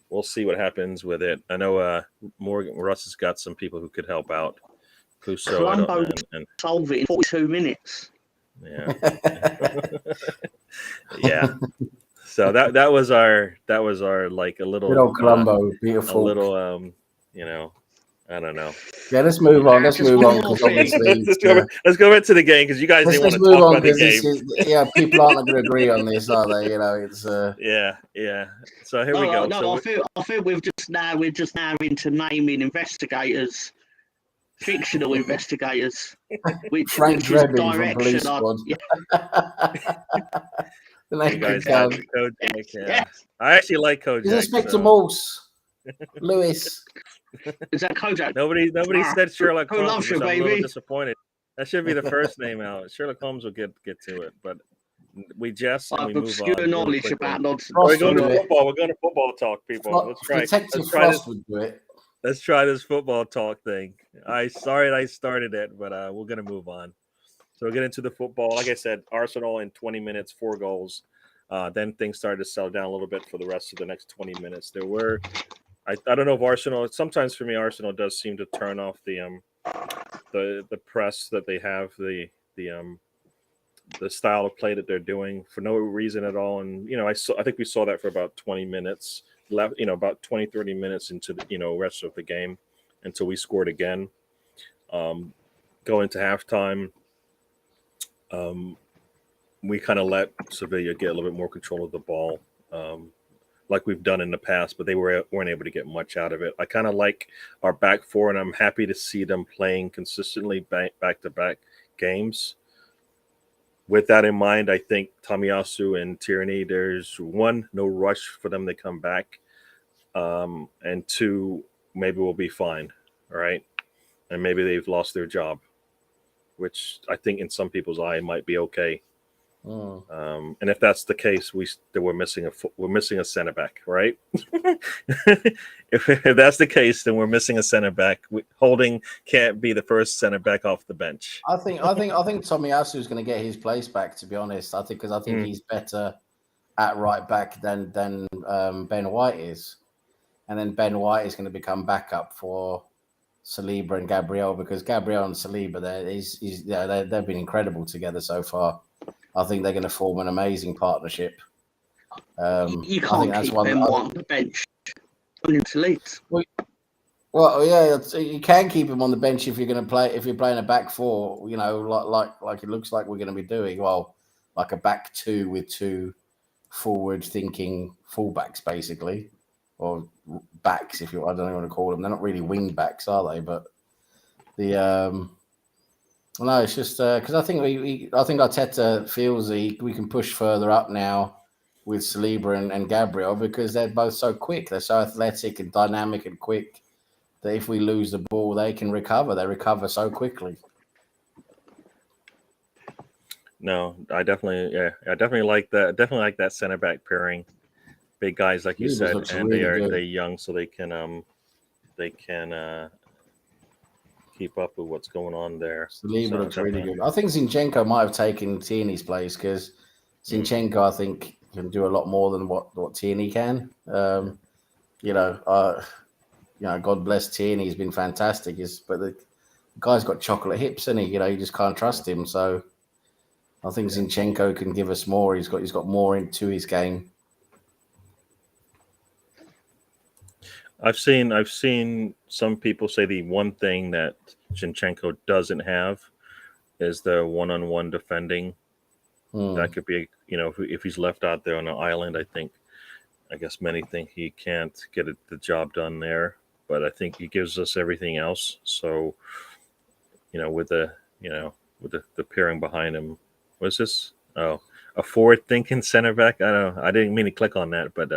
We'll see what happens with it. I know Russ has got some people who could help out. Columbo solve it in 42 minutes. Yeah. Yeah. So that was our like a little good old Columbo, beautiful, a little you know, I don't know. Yeah, let's move on. Let's Just move one on more because thing. obviously, Let's go into the game because you guys didn't want let's to move talk on about the because this game. is people aren't going to agree on this, are they? You know, it's Yeah. So here we go. No, So I feel we're just now into naming investigators, fictional investigators, which Frank is Drebin from direction. Police Squad. Yeah, The you name guys could got go. Kojak. Yeah, yes. I actually like Is Kojak. Inspector So Morse, Lewis? Is that Kojak? nobody Ah, said Sherlock who Holmes, loves which you, I'm a little baby? disappointed. That should be the first name out. Sherlock Holmes will get to it, but we jest I and we have move obscure on really knowledge quickly. about nonsense. We're Frost going would to do it. football. We're going to football talk, people. Let's try. Detective Let's try this. Frost would do it. Let's try this football talk thing. Sorry I started it, but we're gonna move on. So we'll get into the football. Like I said, Arsenal in 20 minutes, 4 goals. Then things started to settle down a little bit for the rest of the next 20 minutes. There were, I don't know if Arsenal. Sometimes for me, Arsenal does seem to turn off the press that they have, the style of play that they're doing for no reason at all. And I think we saw that for about 20 minutes left. About 20, 30 minutes into the rest of the game until we scored again. Going to halftime. We kind of let Sevilla get a little bit more control of the ball, like we've done in the past, but they weren't able to get much out of it. I kind of like our back four, and I'm happy to see them playing consistently back to back games. With that in mind, I think Tomiyasu and Tierney, there's one, no rush for them to come back, and two, maybe we'll be fine, all right, and maybe they've lost their job, which I think in some people's eye might be okay. And if that's the case, we're missing a center back, right? if that's the case, then we're missing a center back. Holding can't be the first center back off the bench. I think Tomiyasu is going to get his place back. To be honest, I think he's better at right back than Ben White is, and then Ben White is going to become backup for Saliba and Gabriel, because Gabriel and Saliba, they've been incredible together so far. I think they're going to form an amazing partnership. You can't keep Ben White on the bench. Well, yeah, you can keep him on the bench if you're going to play. If you're playing a back four, like it looks like we're going to be doing. Well, like a back two with two forward-thinking fullbacks, basically, or backs. I don't know what to call them. They're not really wing backs, are they? But no, it's just because I think I think Arteta feels we can push further up now with Saliba and Gabriel, because they're both so quick. They're so athletic and dynamic and quick that if we lose the ball, they can recover. They recover so quickly. No, I definitely like that. Definitely like that center back pairing. Big guys, like you said, and really they're young, so they can keep up with what's going on there. Saliba looks really good. I think Zinchenko might have taken Tierney's place, because Zinchenko, I think, can do a lot more than what Tierney can. God bless Tierney. He's been fantastic. But the guy's got chocolate hips, and you just can't trust him. So I think Zinchenko can give us more. He's got more into his game. I've seen some people say the one thing that Zinchenko doesn't have is the one-on-one defending. That could be, if he's left out there on an island, I guess many think he can't get the job done there. But I think he gives us everything else. So, with the pairing behind him, what's this? Oh, a forward-thinking center back. I don't know. I didn't mean to click on that, but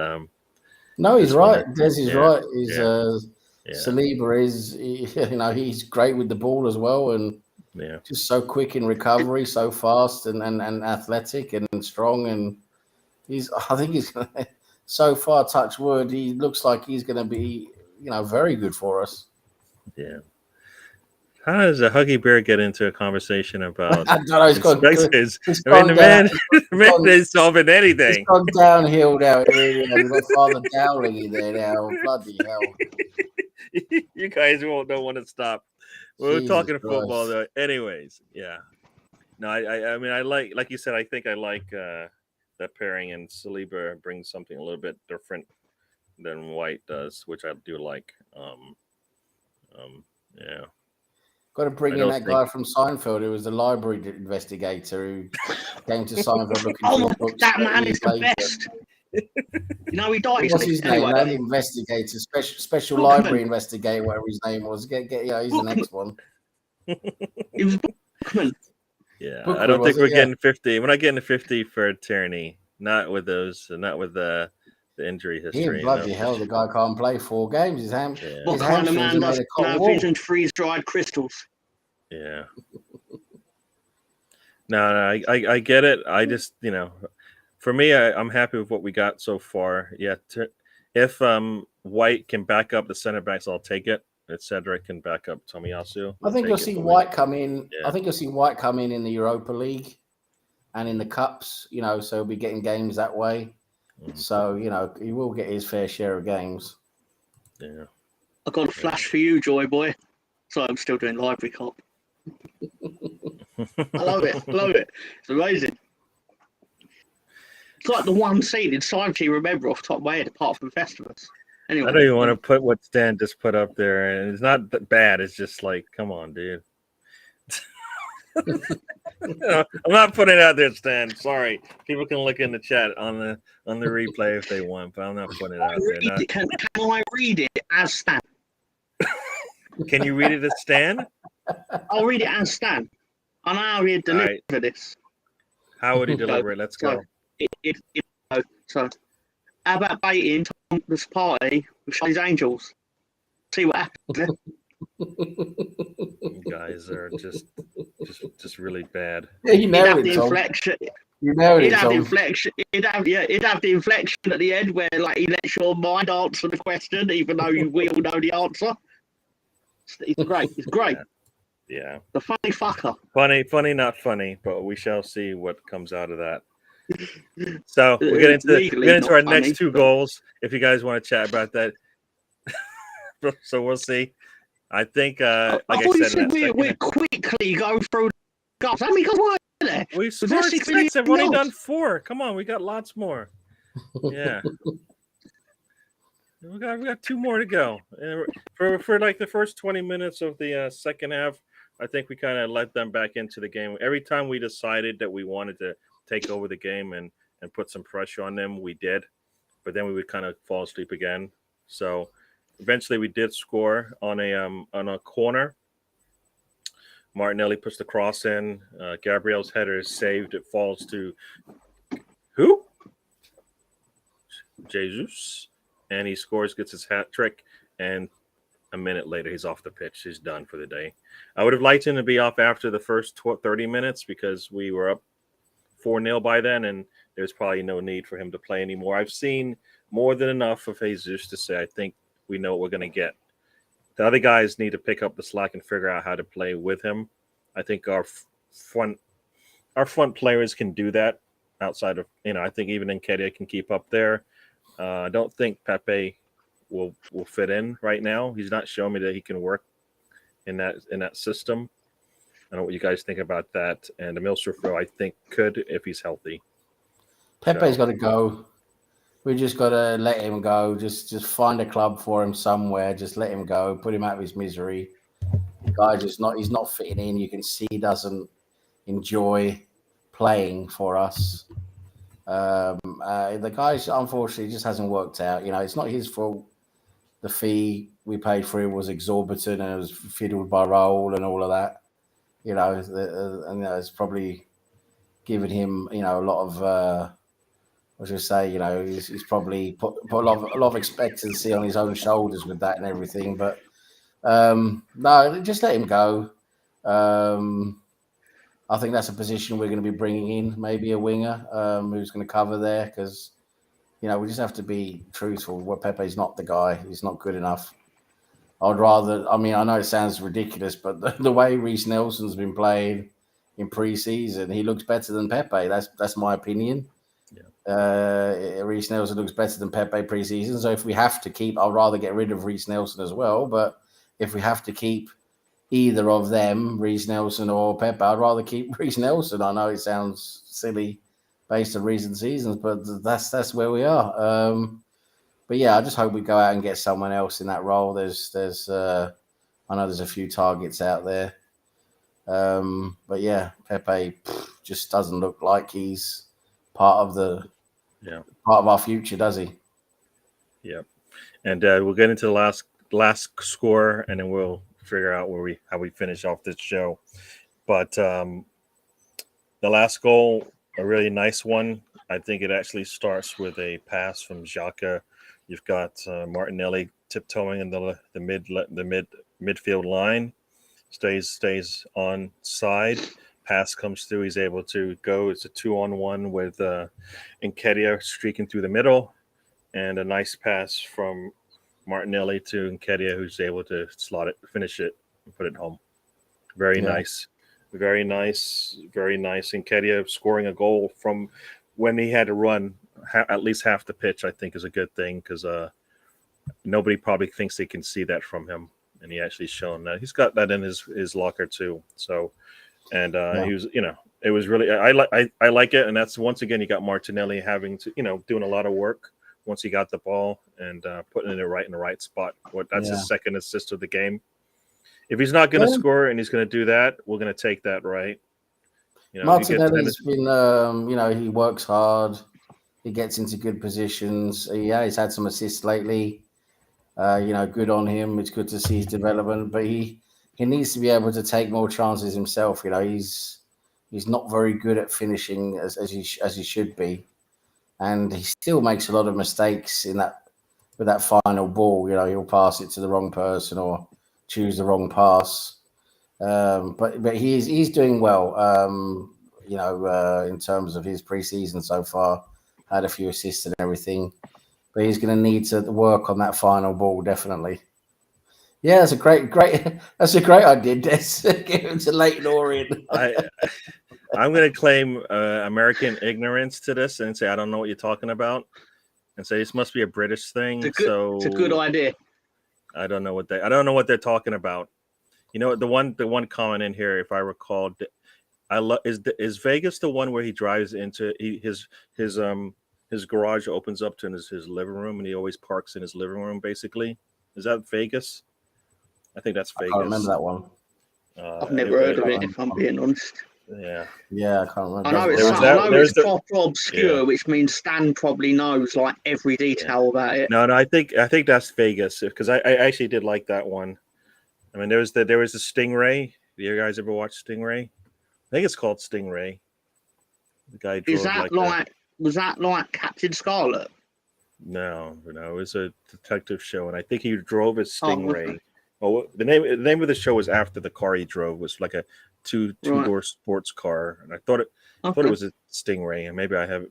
no, he's right. Des is right. Saliba is, he's great with the ball as well, and just so quick in recovery, so fast and athletic and strong, and I think he's so far, touch wood, he looks like he's going to be very good for us. Yeah. How does a Huggy Bear get into a conversation about I don't know, the man is solving anything. It's gone downhill now. It really has. We've got Father Dowling in there now. Bloody hell. You guys don't want to stop. We're talking football though. Anyways, yeah. No, I mean, I like you said, I think I like that pairing, and Saliba brings something a little bit different than White does, which I do like. Yeah. Got to bring I in don't that guy from Seinfeld who was the library investigator who came to Seinfeld looking for Oh, his books. that man 30 is years the later. best. You know, he died. What's his name? Anyway, That investigator, special Bookman. library investigator, whatever his name was. Yeah, he's the next one. It was Bookman. Yeah, Bookwood, I don't think was it? we're Yeah. getting 50. We're not getting a 50 for Tierney. Not with those. Not with the injury He history. bloody No. hell, the guy can't play 4 games. His Yeah. What his kind of hamstrings man are made does of cotton know wool. vision freeze-dried crystals? Yeah. No, I get it. I just, for me, I'm happy with what we got so far. Yeah. If White can back up the center backs, I'll take it. If Cedric can back up Tomiyasu, I think you'll see White come in. I think you'll see White come in the Europa League and in the cups. So he'll be getting games that way. Mm-hmm. So he will get his fair share of games. Yeah. I got a flash for you, Joy Boy. So I'm still doing Library Cop. I love it. It's amazing. It's like the one scene in Science remember off the top of my head, apart from Festivus. Anyway, I don't even want to put what Stan just put up there, and it's not that bad. It's just like, come on, dude. I'm not putting it out there, Stan. Sorry, people can look in the chat on the replay if they want, but I'm not putting it out there. Can I read it as Stan? Can you read it as Stan? I'll read it as Stan. I know how he'd deliver this. How would he deliver it? Let's go. So, how about baiting Tom's party with Shay's Angels? See what happens. You guys are just really bad. Yeah, you He'd nailed have it, the Tom. inflection. You nailed He'd it, have the Tom. inflection. He'd have the inflection at the end where he lets your mind answer the question, even though we all know the answer. It's great. It's great. Yeah. The funny fucker. Funny, not funny, but we shall see what comes out of that. So we'll get into our next 2 goals if you guys want to chat about that. So we'll see. I think, like I said, we quickly go through the goals. How many goals were there? We scored 6. I've only done 4. Come on, we got lots more. Yeah. We got 2 more to go. And for like the first 20 minutes of the second half, I think we kind of let them back into the game. Every time we decided that we wanted to take over the game and put some pressure on them, we did. But then we would kind of fall asleep again. So eventually we did score on a corner. Martinelli puts the cross in. Gabriel's header is saved. It falls to who? Jesus. And he scores, gets his hat trick, and a minute later he's off the pitch. He's done for the day. I would have liked him to be off after the first 30 minutes because we were up 4-0 by then, and there's probably no need for him to play anymore. I've seen more than enough of Jesus to say I think we know what we're going to get. The other guys need to pick up the slack and figure out how to play with him. I think our front players can do that outside of, I think even Nketiah can keep up there. I don't think Pepe will fit in right now. He's not showing me that he can work in that system. I don't know what you guys think about that. And Emil Sofro, I think, could if he's healthy. Pepe's got to go. We just got to let him go. Just find a club for him somewhere. Just let him go. Put him out of his misery. The guy he's not fitting in. You can see he doesn't enjoy playing for us. The guy, unfortunately, just hasn't worked out. It's not his fault. The fee we paid for him was exorbitant and it was fiddled by Raul and all of that. It's probably given him, a lot of, he's probably put a lot of expectancy on his own shoulders with that and everything. But no, just let him go. I think that's a position we're going to be bringing in, maybe a winger who's going to cover there because, we just have to be truthful. Well, Pepe's not the guy. He's not good enough. I know it sounds ridiculous, but the way Reece Nelson's been playing in pre-season, he looks better than Pepe. That's my opinion. Yeah. Reece Nelson looks better than Pepe pre-season. So if we have to keep, I'd rather get rid of Reece Nelson as well. But if we have to keep either of them, Reece Nelson or Pepe, I'd rather keep Reece Nelson. I know it sounds silly based on recent seasons, but that's where we are. But yeah, I just hope we go out and get someone else in that role. There's I know there's a few targets out there. But yeah, Pepe just doesn't look like he's part of our future, does he? Yeah. And we'll get into the last score, and then we'll figure out how we finish off this show. But the last goal, a really nice one. I think it actually starts with a pass from Xhaka. You've got Martinelli tiptoeing in the midfield line. Stays on side. Pass comes through. He's able to go. It's a 2-on-1 with Nketiah streaking through the middle, and a nice pass from Martinelli to Nketiah, who's able to slot it, finish it, and put it home. Very nice. Very nice. Very nice. Nketiah scoring a goal from when he had to run at least half the pitch, I think, is a good thing, because nobody probably thinks they can see that from him. And he actually shown that he's got that in his locker too. So, and he was, it was really, I like it. And that's, once again, you got Martinelli having to, doing a lot of work once he got the ball and putting it right in the right spot. That's his second assist of the game. If he's not going to score and he's going to do that, we're going to take that, right? Martinelli's been, he works hard. He gets into good positions. Yeah, he's had some assists lately. Good on him. It's good to see his development, but he needs to be able to take more chances himself. He's not very good at finishing as he should be, and he still makes a lot of mistakes with that final ball. He'll pass it to the wrong person or choose the wrong pass. But he's doing well. In terms of his preseason so far, had a few assists and everything. But he's going to need to work on that final ball, definitely. Yeah, that's a great idea, Des. Give him to Leighton Orient. I'm going to claim American ignorance to this and say I don't know what you're talking about, and say this must be a British thing. It's a good idea. I don't know what they're talking about. The one comment in here, if I recall, is Vegas the one where he drives into his garage opens up to his living room, and he always parks in his living room, basically? Is that Vegas? I think that's Vegas. I can't remember that one. I've never heard of it, if I'm being honest. Yeah, I can't remember. I know it's proper obscure, which means Stan probably knows like every detail about it. No, I think that's Vegas, because I actually did like that one. I mean, there was the Stingray. Do you guys ever watch Stingray? I think it's called Stingray. The guy drove was that like Captain Scarlet? No, it was a detective show, and I think he drove a Stingray. The name of the show was after the car he drove was like a two-door sports car, and I thought it was a Stingray, and maybe I don't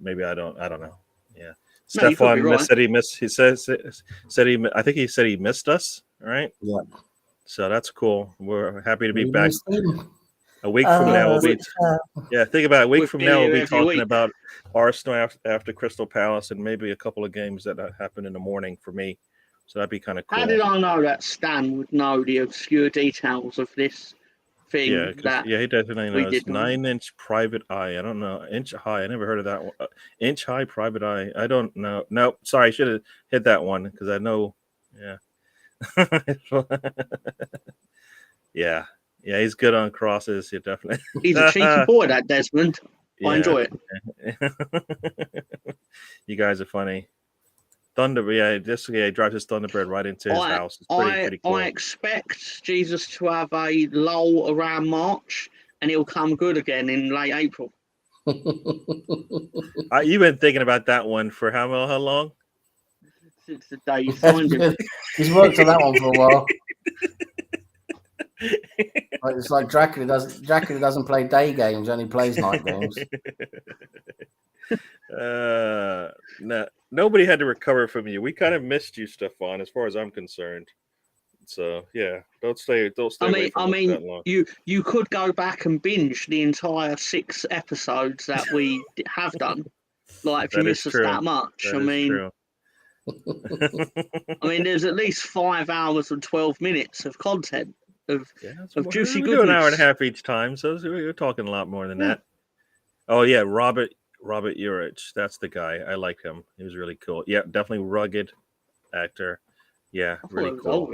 know. Yeah, Stefan said he missed. He said I think he said he missed us. Right. Yeah. So that's cool. We're happy to be back. A week from now, we'll be. Think about it. A week from now, we'll be talking about Arsenal after Crystal Palace, and maybe a couple of games that happen in the morning for me. So that'd be kind of cool. How did I know that Stan would know the obscure details of this thing? He definitely knows. 9-inch private eye. I don't know. Inch high. I never heard of that one. Inch high private eye. I don't know. No, sorry. I should have hit that one because I know. Yeah. Yeah, he's good on crosses. He definitely. He's a cheeky boy, that Desmond. I enjoy it. You guys are funny. He drives his Thunderbird right into his house. It's pretty cool. I expect Jesus to have a lull around March, and he'll come good again in late April. You've been thinking about that one for how long? Since the day you signed him. He's worked on that one for a while. It's like Dracula doesn't play day games, only plays night games. No, nobody had to recover from you. We kind of missed you, Stefan, as far as I'm concerned. So yeah, don't stay away from us that long. You could go back and binge the entire 6 episodes that we have done. Like if you miss us that much. True. I mean, there's at least 5 hours and 12 minutes of content of juicy goodness. We do an hour and a half each time, so we're talking a lot more than that. Oh yeah, Robert Urich, that's the guy. I like him. He was really cool. Yeah, definitely rugged actor. Yeah, really cool.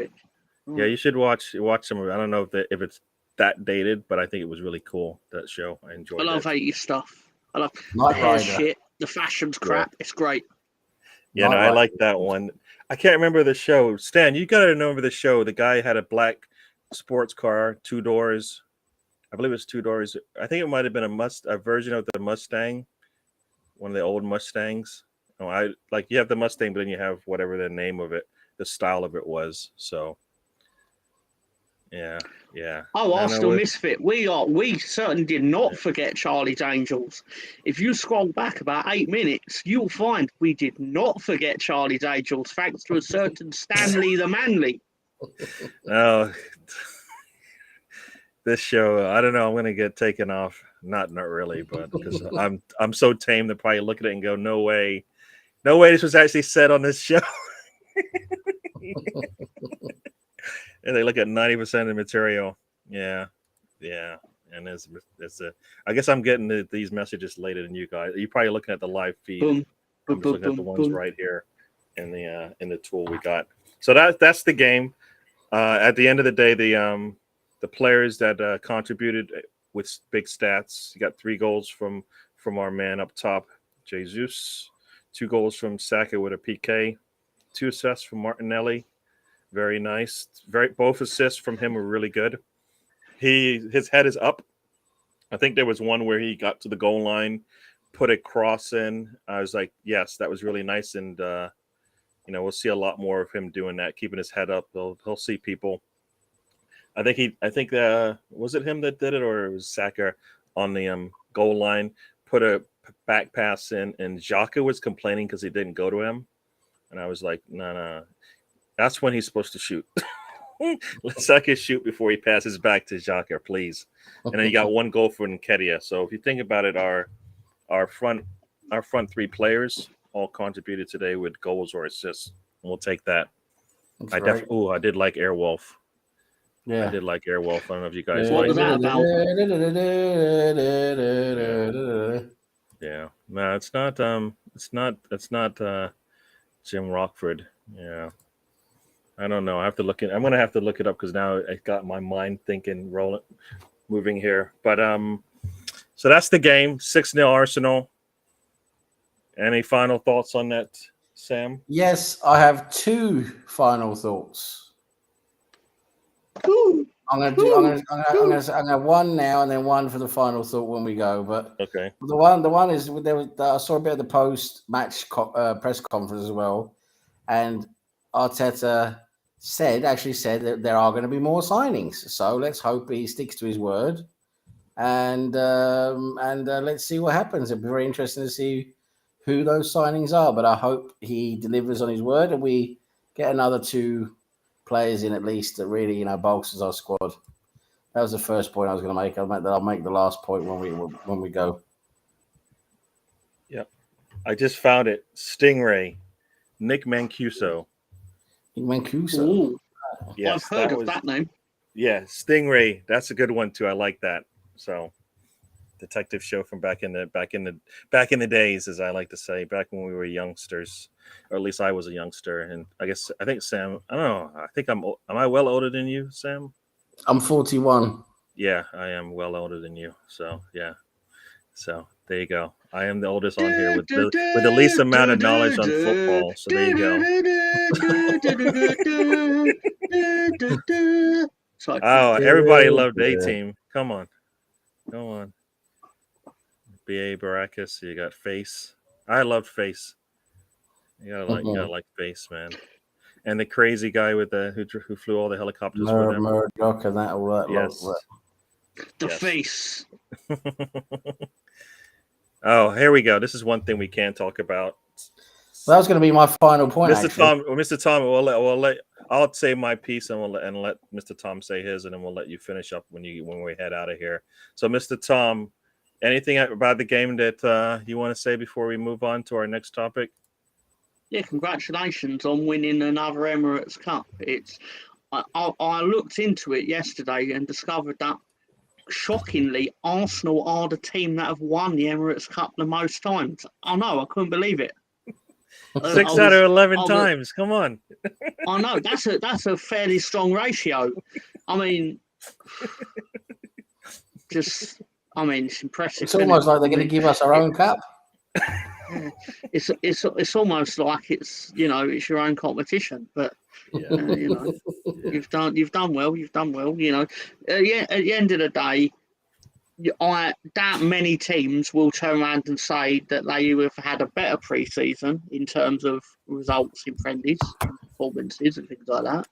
Yeah, you should watch some of it. I don't know if it's that dated, but I think it was really cool, that show. I I enjoyed love that. 80s stuff. I love the Knight hair's Rider. shit, the fashion's crap. It's great. Yeah, no, Knight I Rider. like that one. I can't remember the show. Stan, you gotta remember the show. The guy had a black sports car, 2 doors. I believe it's 2 doors. I think it might have been a version of the Mustang, one of the old Mustangs. Oh, I like you have the Mustang, but then you have whatever the name of it, the style of it was. So yeah. Oh, I know Arsenal Misfit. We certainly did not forget Charlie's Angels. If you scroll back about 8 minutes, you'll find we did not forget Charlie's Angels, thanks to a certain Stanley the Manly. Oh, this show, I don't know. I'm gonna get taken off. Not really, but because I'm so tame, they probably look at it and go, "No way, no way, this was actually said on this show." And they look at 90% of the material. Yeah, and it's a. I guess I'm getting these messages later than you guys. You're probably looking at the live feed. Boom, I'm boom, just looking at the boom, ones boom. right here in the tool we got. So that's the game. At the end of the day, the players that contributed with big stats. You got 3 goals from our man up top, Jesus. 2 goals from Saka with a PK. 2 assists from Martinelli. Very nice. Both assists from him were really good. His head is up. I think there was one where he got to the goal line, put a cross in. I was like, yes, that was really nice, and we'll see a lot more of him doing that, keeping his head up. He'll see people. I think was it him that did it, or it was Saka on the goal line, put a back pass in, and Xhaka was complaining because he didn't go to him, and I was like, no. That's when he's supposed to shoot. Let Saka shoot before he passes back to Xhaka, please. And then you got 1 goal for Nketiah. So if you think about it, our front 3 players all contributed today with goals or assists. And we'll take that. I did like Airwolf. Yeah. I did like Airwolf. I don't know if you guys What like was that it. Yeah. No, it's not Jim Rockford. Yeah. I don't know. I'm gonna have to look it up because now I got my mind thinking, moving here. But so that's the game. 6-0 Arsenal. Any final thoughts on that, Sam? Yes, I have 2 final thoughts. I'm gonna one now and then one for the final thought when we go. But okay, the one is I saw a bit of the post-match press conference as well, and Arteta actually said that there are going to be more signings. So let's hope he sticks to his word, and let's see what happens. It'll be very interesting to see who those signings are. But I hope he delivers on his word, and we get another 2 players in at least that really bolsters our squad. That was the first point I was going to make. I'll make the last point when we go. Yep, I just found it. Stingray, Nick Mancuso. Ooh. Yes, I've heard of that name. Yeah, Stingray. That's a good one too. I like that. So, detective show from back in the days, as I like to say, back when we were youngsters, or at least I was a youngster. And I think Sam. I don't know. I think am I well older than you, Sam? I'm 41. Yeah, I am well older than you. So yeah. So there you go. I am the oldest on here with the least amount of knowledge on football. So there you go. Oh, everybody loved A-Team. Come on. B.A. Baracus. You got Face. I love Face. You gotta like Face, man. And the crazy guy with who flew all the helicopters with him. Murdoch and all that. Yes. The Face. Oh, here we go. This is one thing we can talk about. Well, that was going to be my final point, Mr. Tom, I'll say my piece and let Mr. Tom say his, and then we'll let you finish up when we head out of here. So, Mr. Tom, anything about the game that you want to say before we move on to our next topic? Yeah, congratulations on winning another Emirates Cup. I looked into it yesterday and discovered that, shockingly, Arsenal are the team that have won the Emirates Cup the most times. I know, I couldn't believe it. 6 out of 11 times. Come on. I know that's a fairly strong ratio. I mean, it's impressive. It's almost like they're going to give us our own cup. Yeah. It's almost like it's it's your own competition, but you've done well. At the end of the day, I doubt many teams will turn around and say that they have had a better pre-season in terms of results in friendlies and performances and things like that.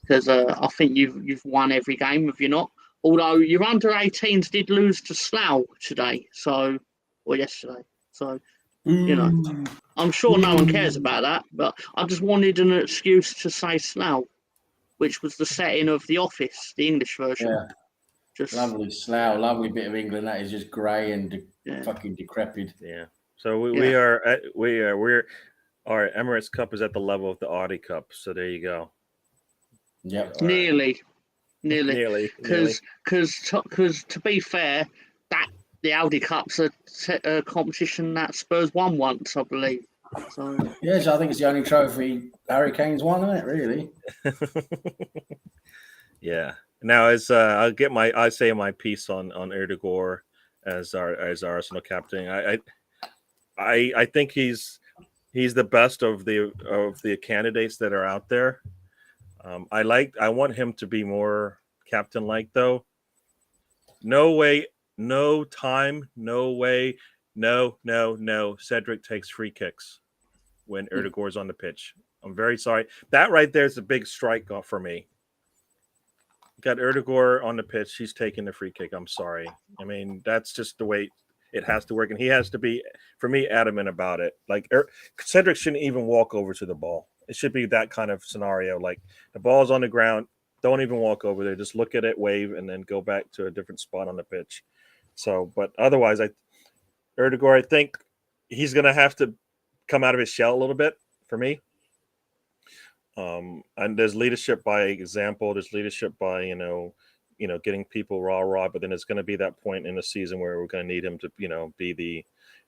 Because I think you've won every game, have you not? Although your under-18s did lose to Slough today, or yesterday. So, I'm sure no one cares about that, but I just wanted an excuse to say Slough, which was the setting of The Office, the English version. Yeah. Just lovely Slough, lovely bit of England. That is just grey and fucking decrepit. Yeah. So our Emirates Cup is at the level of the Audi Cup. So there you go. Yep. Nearly. Because to be fair, the Audi Cup's a competition that Spurs won once, I believe. So yes, I think it's the only trophy Harry Kane's won, isn't it? Really? Yeah. Now, as I say my piece on Erdogan as our Arsenal captain. I think he's the best of the candidates that are out there. I want him to be more captain like though. No way, no time, no way, no. Cedric takes free kicks when Erdogan's on the pitch. I'm very sorry. That right there is a big strike off for me. Got Erdogan on the pitch. He's taking the free kick. I'm sorry. I mean, that's just the way it has to work. And he has to be, for me, adamant about it. Like, Cedric shouldn't even walk over to the ball. It should be that kind of scenario. Like, the ball's on the ground. Don't even walk over there. Just look at it, wave, and then go back to a different spot on the pitch. So, but otherwise, Erdogan, I think he's going to have to come out of his shell a little bit for me. And there's leadership by example. There's leadership by, getting people raw, but then it's going to be that point in the season where we're going to need him to, be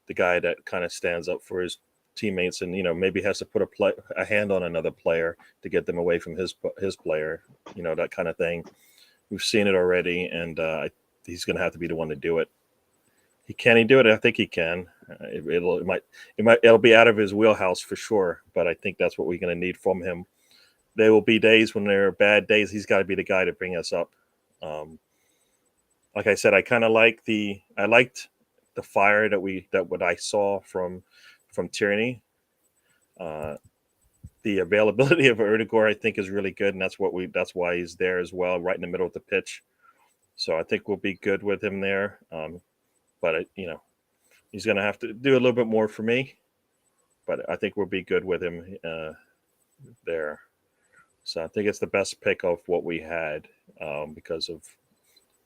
the guy that kind of stands up for his teammates and, maybe has to put a hand on another player to get them away from his player, that kind of thing. We've seen it already. And he's going to have to be the one to do it. Can he do it? I think he can. It'll be out of his wheelhouse for sure. But I think that's what we're going to need from him. There will be days when there are bad days. He's got to be the guy to bring us up. Like I said, I liked the fire that what I saw from Tierney. The availability of Erdogan, I think, is really good, and that's why he's there as well, right in the middle of the pitch. So I think we'll be good with him there. But he's going to have to do a little bit more for me. But I think we'll be good with him there. So I think it's the best pick of what we had because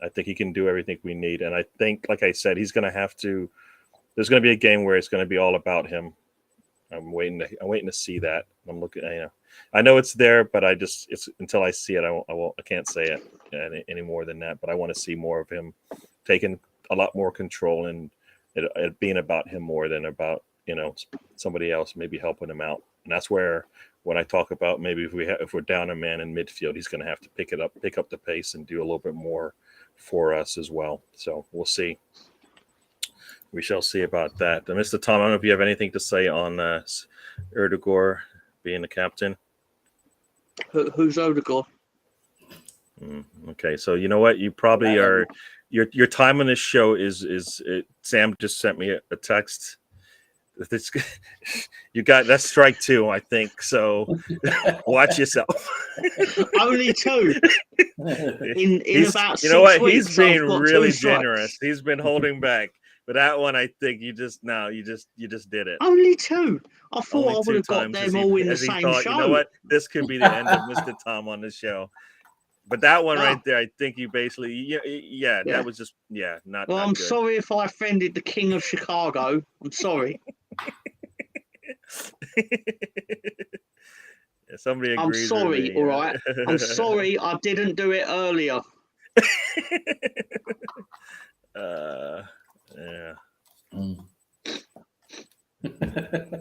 I think he can do everything we need. And I think, like I said, there's going to be a game where it's going to be all about him. I'm waiting to see that. I'm looking, I know it's there, but it's until I see it, I can't say it any more than that. But I want to see more of him taking a lot more control and it being about him more than about, somebody else maybe helping him out. And that's where, when I talk about maybe if we're down a man in midfield, he's going to have to pick up the pace and do a little bit more for us as well. So we'll see. We shall see about that. Mr. Tom, I don't know if you have anything to say on Erdogan being the captain. Who's Erdogan? Okay, so you know what? You probably are. Your time on this show is Sam just sent me a text. You got that's strike two, I think. So watch yourself. Only two. In about 6 weeks. You know what? He's being really generous. He's been holding back. But that one, I think you just did it. Only two. I thought I would have got them all in the same show. You know what? This could be the end of Mr. Tom on the show. But that one right there, I think you basically, that was just, not. Well, not I'm good. sorry if I offended the King of Chicago. I'm sorry. Somebody agrees. I'm sorry, with me, all right. I'm sorry I didn't do it earlier. Yeah.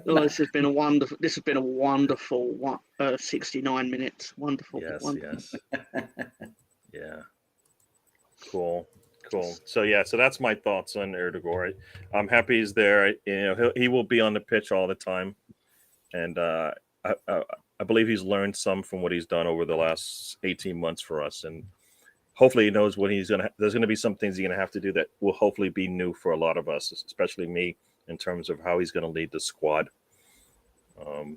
Oh, this has been a wonderful. This has been a wonderful 69 minutes. Wonderful. Yes, Wonderful. yes. Yeah. Cool. So yeah, so that's my thoughts on Erdogan. I'm happy he's there. You know, he will be on the pitch all the time, and I believe he's learned some from what he's done over the last 18 months for us, and hopefully he knows what he's gonna. There's gonna be some things he's gonna have to do that will hopefully be new for a lot of us, especially me, in terms of how he's gonna lead the squad.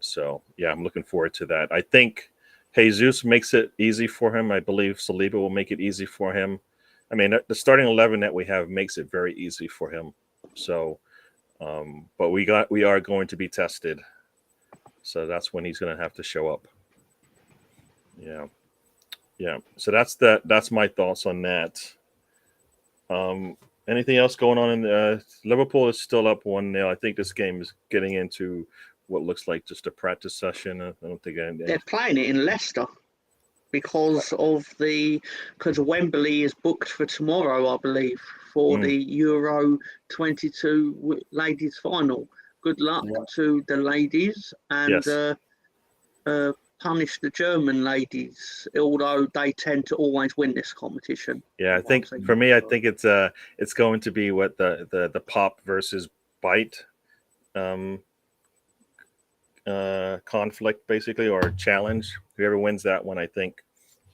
So yeah, I'm looking forward to that. I think Jesus makes it easy for him. I believe Saliba will make it easy for him. I mean, the starting 11 that we have makes it very easy for him. So, but we are going to be tested. So that's when he's going to have to show up. Yeah. So that's my thoughts on that. Anything else going on in Liverpool is still up 1-0. I think this game is getting into what looks like just a practice session. I don't think they're playing it in Leicester because Wembley is booked for tomorrow, I believe, for the Euro 22 ladies final. Good luck to the ladies, and punish the German ladies, although they tend to always win this competition. Yeah, I think for me, I think it's going to be what the pop versus bite conflict, basically, or challenge. Whoever wins that one, I think,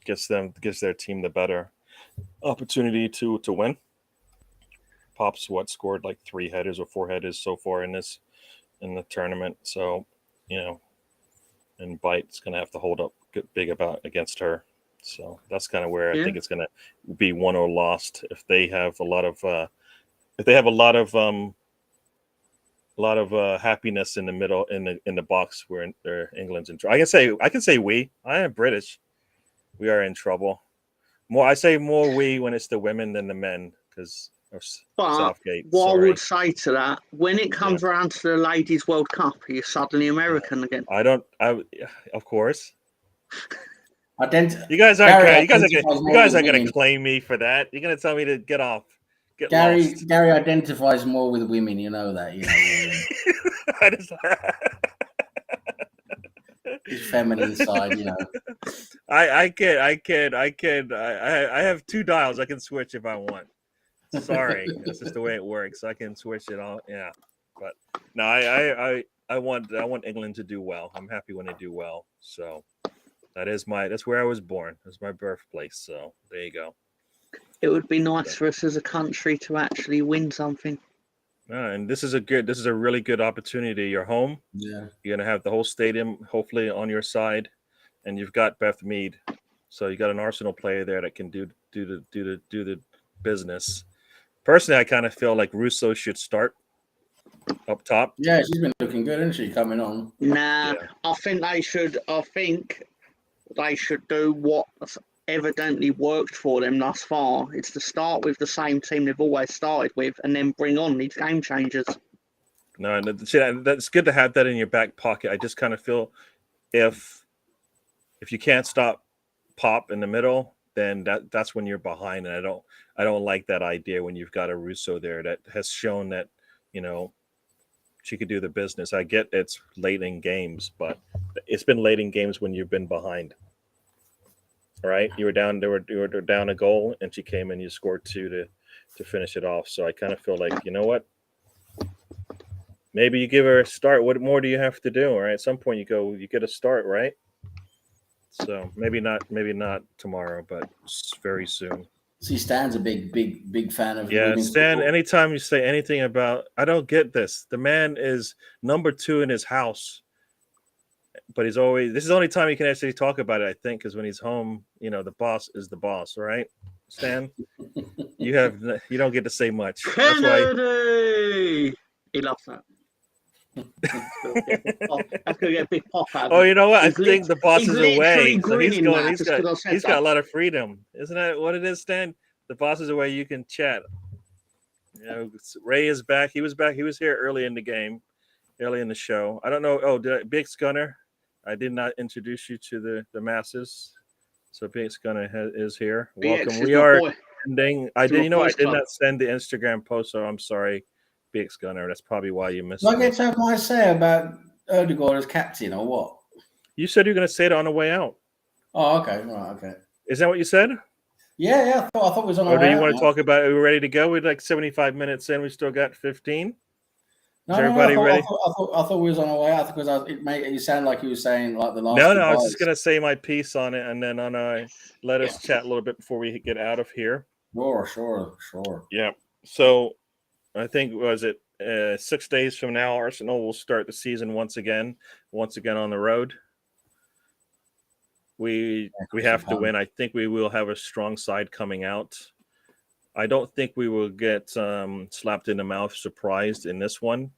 gives their team the better opportunity to win. Pop's scored like 3 headers or 4 headers so far in the tournament. So, and Bite's gonna have to hold up big against her. So that's kind of where I think it's gonna be won or lost if they have a lot of happiness in the middle in the box where England's in trouble. I can say we. I am British. We are in trouble. I say more we when it's the women than the men because of Southgate. What I would say to that, when it comes around to the Ladies World Cup, are you suddenly American again? Of course. You guys aren't. You guys are going to claim me for that. You're going to tell me to get off. Gary identifies more with women. You know that. His feminine side. I have 2 dials. I can switch if I want. Sorry, that's just the way it works. I can switch it all. Yeah, but no, I want England to do well. I'm happy when they do well. So that's where I was born. That's my birthplace. So there you go. It would be nice for us as a country to actually win something. And this is a really good opportunity. You're home. Yeah, you're gonna have the whole stadium hopefully on your side, and you've got Beth Mead, so you got an Arsenal player there that can do the business. Personally, I kind of feel like Russo should start up top. Yeah, she's been looking good, isn't she? Coming on. Nah, yeah. I think they should do what evidently worked for them thus far. It's to start with the same team they've always started with, and then bring on these game changers. No, that's good to have that in your back pocket. I just kind of feel if you can't stop Pop in the middle, then that's when you're behind. And I don't like that idea when you've got a Russo there that has shown that she could do the business. I get it's late in games, but it's been late in games when you've been behind. All right, you were down. They were down a goal, and she came and you scored 2 to finish it off. So I kind of feel like, you know what? Maybe you give her a start. What more do you have to do? All right, at some point you get a start, right? So maybe not tomorrow, but very soon. See, Stan's a big fan of. Yeah, Stan. Football. Anytime you say anything about, I don't get this. The man is number 2 in his house. But this is the only time he can actually talk about it, I think, because when he's home, the boss is the boss, right? Stan, you don't get to say much. Kennedy! That's why he loves that. That's gonna get a big pop out. Oh, you know what? I think the boss is away, so he's got a lot of freedom, isn't that what it is, Stan? The boss is away. You can chat. Ray is back. He was back. He was here early in the game, early in the show. I don't know. Oh, Big Gunner. I did not introduce you to the masses, so Big Gunner is here. Welcome. We are ending. I did not send the Instagram post, so I'm sorry. Biggs Gunner. That's probably why you missed Did I it. get something I say about Erdegaard as captain or what? You said you were going to say it on the way out. Oh, okay. Right, okay. Is that what you said? Yeah. I thought it was on our Or do way you out want now. to talk about it? We're ready to go. We're like 75 minutes in. We still got 15. No, Is everybody ready? I thought we was on our way out because it sounded like you were saying like the last. No, I goodbyes. was just going to say my piece on it, and then let us chat a little bit before we get out of here. Sure. Yeah. So I think, was it 6 days from now, Arsenal will start the season once again on the road. We have to win. I think we will have a strong side coming out. I don't think we will get slapped in the mouth surprised in this one.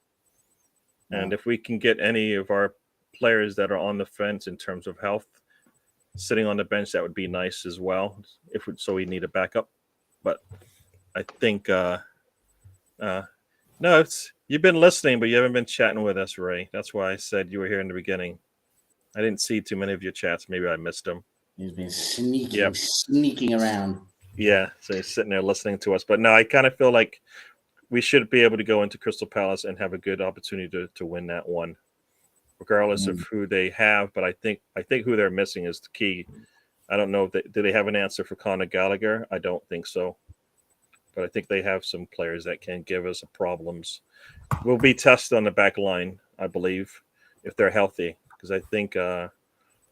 And if we can get any of our players that are on the fence in terms of health sitting on the bench, that would be nice as well. So we need a backup. But I think no, you've been listening, but you haven't been chatting with us, Ray. That's why I said you were here in the beginning. I didn't see too many of your chats. Maybe I missed them. He's been sneaking around. Yeah, so he's sitting there listening to us. But no, I kind of feel like we should be able to go into Crystal Palace and have a good opportunity to win that one, regardless of who they have. But I think who they're missing is the key. I don't know if do they have an answer for Conor Gallagher? I don't think so. But I think they have some players that can give us problems. We'll be tested on the back line, I believe, if they're healthy. Because I think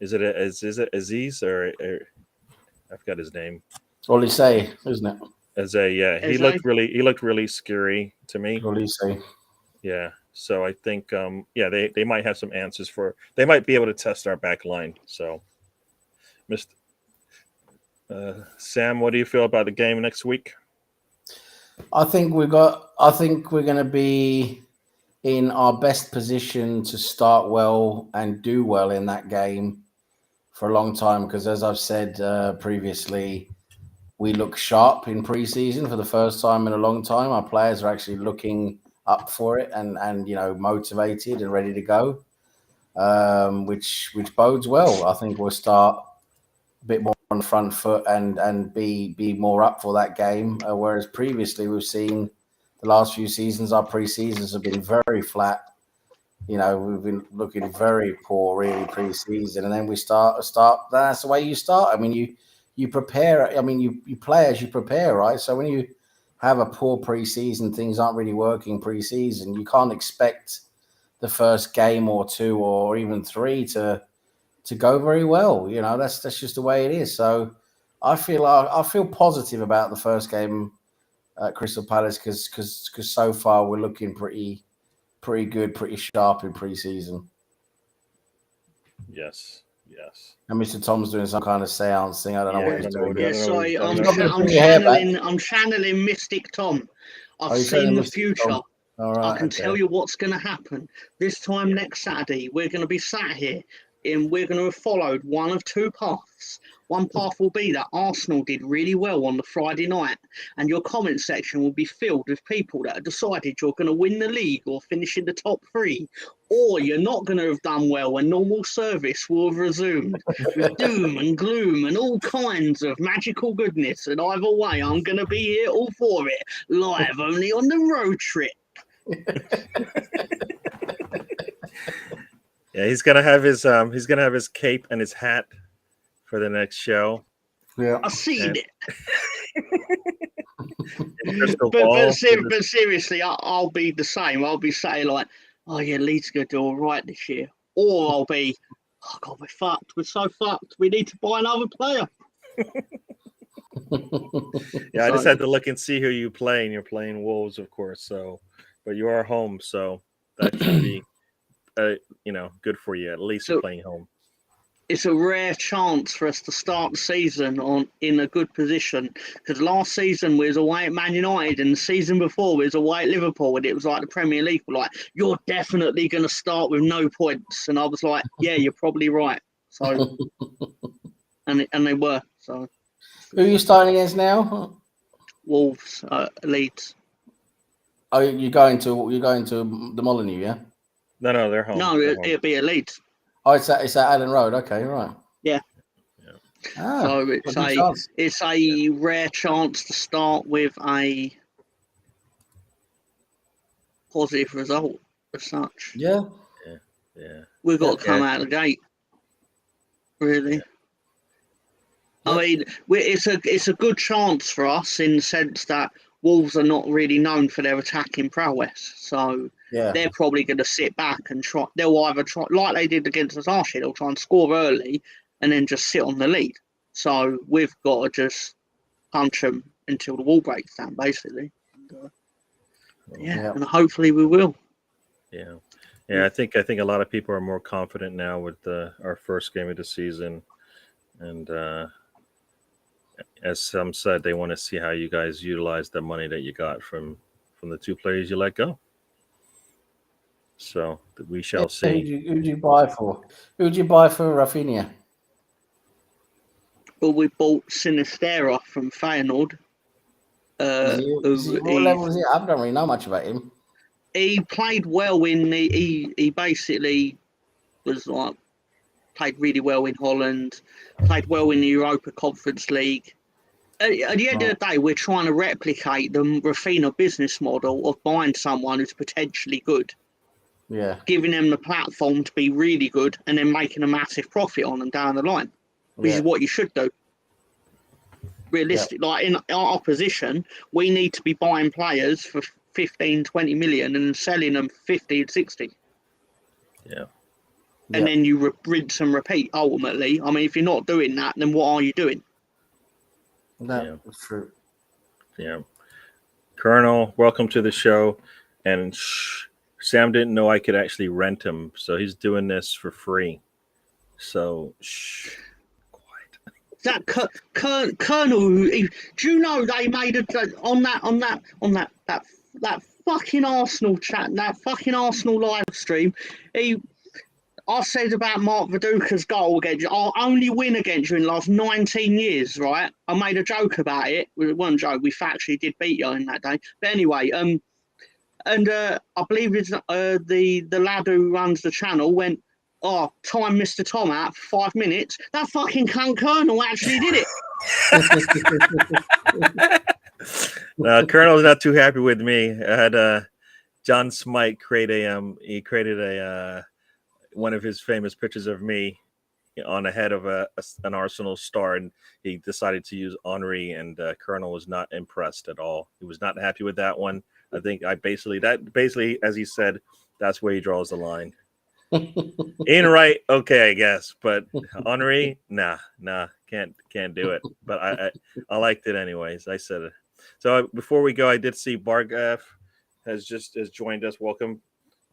is it Aziz or I forgot his name. Olise, isn't it? He looked really scary to me. Olise. Yeah. So I think they might have some answers they might be able to test our back line. So Mr. Sam, what do you feel about the game next week? I think we're going to be in our best position to start well and do well in that game for a long time. Because as I've said previously, we look sharp in pre-season for the first time in a long time. Our players are actually looking up for it and motivated and ready to go, which bodes well. I think we'll start a bit more on the front foot and be more up for that game. Whereas previously we've seen the last few seasons, our pre-seasons have been very flat. We've been looking very poor really pre-season, and then we start. That's the way you start. I mean, you prepare. I mean, you play as you prepare, right? So when you have a poor pre-season, things aren't really working pre-season. You can't expect the first game or two or even three to go very well. That's just the way it is. So I feel positive about the first game at Crystal Palace because so far we're looking pretty good, pretty sharp in pre-season. Yes. And Mr. Tom's doing some kind of seance thing. I don't know what he's doing. Yeah, sorry, I'm channeling Mystic Tom. I've seen the future. All right, I can tell you what's going to happen. This time next Saturday, we're going to be sat here and we're going to have followed one of two paths. One path will be that Arsenal did really well on the Friday night, and your comment section will be filled with people that have decided you're going to win the league or finish in the top three, or you're not going to have done well and normal service will have resumed with doom and gloom and all kinds of magical goodness. And either way, I'm going to be here all for it, live only on the road trip. Yeah, he's gonna have his cape and his hat for the next show. Yeah, I seen it. but seriously, I'll be the same. I'll be saying like, "Oh yeah, Leeds gonna do all right this year," or I'll be, "Oh God, we're fucked. We're so fucked. We need to buy another player." Yeah, I just had to look and see who you play, and you're playing Wolves, of course. So, but you are home, so that should be, good for you. At least you're playing home. It's a rare chance for us to start the season in a good position, because last season we was away at Man United and the season before we was away at Liverpool, and it was like the Premier League were like, "You're definitely going to start with no points," and I was like, "Yeah, you're probably right." So, and they were. So, who are you starting against now? Wolves, Leeds. Oh, you're going to the Molineux, yeah? No, they're home. No, it'll be at Leeds. Oh, it's at Allen Road. Okay, right. Yeah. So it's a rare chance to start with a positive result as such. Yeah. Yeah. We've got to come Yeah. out of the gate. Really. Yeah. I mean, it's a good chance for us in the sense that Wolves are not really known for their attacking prowess. So Yeah. they're probably going to sit back and try. They'll either try, like they did against us last year, they'll try and score early and then just sit on the lead. So we've got to just punch them until the wall breaks down, basically. And, Yeah. and hopefully we will. Yeah. Yeah, I think a lot of people are more confident now with our first game of the season, and as some said, they want to see how you guys utilize the money that you got from the two players you let go. So we shall see. Who'd you buy for? Who'd you buy for Rafinha? Well, we bought Sinistera from Feyenoord. What level is he? I don't really know much about him. He played well in he basically was like played really well in Holland, played well in the Europa Conference League. At the end of the day, we're trying to replicate the Rafinha business model of buying someone who's potentially good, giving them the platform to be really good, and then making a massive profit on them down the line, which is what you should do. Realistic, like in our position, we need to be buying players for 15, 20 million and selling them 50 and 60. Yeah. And then you rinse and repeat ultimately. I mean, if you're not doing that, then what are you doing? That's true. Yeah. Colonel, welcome to the show. And Sam didn't know I could actually rent him, so he's doing this for free. So That Colonel, do you know they made on that fucking Arsenal chat, that fucking Arsenal live stream? I said about Mark Viduka's goal against you, our only win against you in the last 19 years, right? I made a joke about it. It wasn't a joke. We factually did beat you in that day. But anyway, and I believe it's the lad who runs the channel went, "Oh, time Mr. Tom out for 5 minutes." That fucking cunt Colonel actually did it. Colonel's not too happy with me. I had John Smite create he created a one of his famous pictures of me on the head of an Arsenal star, and he decided to use Henri, and Colonel was not impressed at all. He was not happy with that one. I think basically, as he said, that's where he draws the line. Ian Wright, okay, I guess, but Henri, nah, can't do it. But I liked it anyways. I said it. So before we go, I did see Bargav has joined us. Welcome.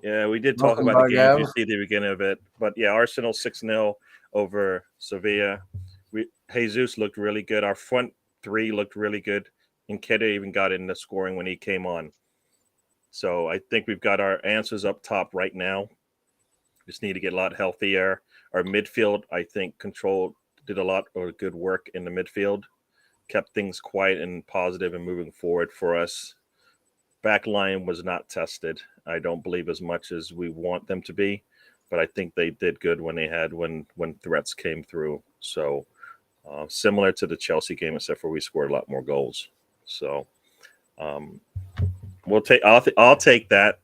Yeah, we did talk about the game. You see the beginning of it, but yeah, Arsenal 6-0 over Sevilla. Jesus looked really good. Our front three looked really good, and Keda even got in the scoring when he came on. So I think we've got our answers up top right now. Just need to get a lot healthier. Our midfield, I think, did a lot of good work in the midfield, kept things quiet and positive and moving forward for us. Back line was not tested. I don't believe as much as we want them to be, but I think they did good when threats came through. So similar to the Chelsea game, except for we scored a lot more goals. So we'll take. I'll take that.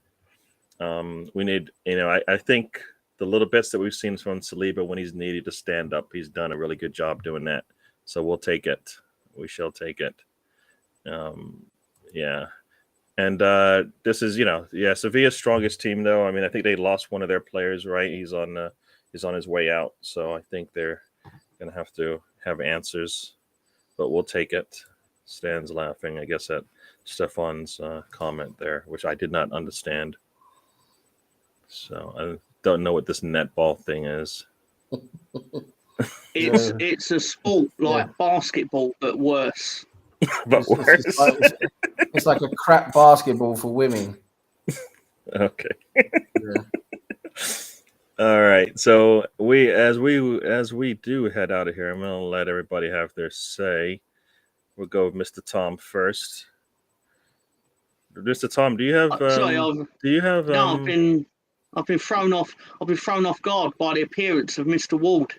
We need, I think the little bits that we've seen from Saliba when he's needed to stand up, he's done a really good job doing that. So we'll take it. We shall take it. Yeah. And this is, Sevilla's strongest team, though. I mean, I think they lost one of their players, right? He's on his way out. So I think they're going to have answers, but we'll take it. Stan's laughing, I guess, at Stefan's comment there, which I did not understand. So I don't know what this netball thing is. It's a sport like basketball, but worse. But worse. It's like a crap basketball for women. Okay. All right. So as we do head out of here, I'm gonna let everybody have their say. We'll go with Mr. Tom first. Mr. Tom, do you have? No, I've been thrown off. I've been thrown off guard by the appearance of Mr. Ward.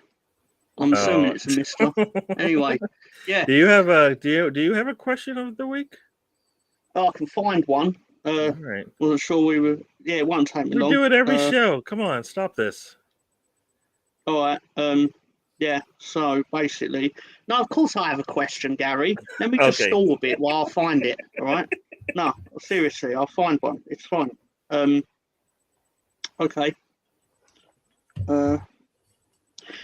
I'm assuming it's a Mister. Anyway, yeah. Do you have a question of the week? I can find one. All right. Wasn't sure we were. Yeah, it won't take me We long. do it every show. Come on, stop this. All right. Yeah. So basically, no. Of course, I have a question, Gary. Let me just Okay. stall a bit while I find it. All right. No, seriously, I'll find one. It's fine. Okay.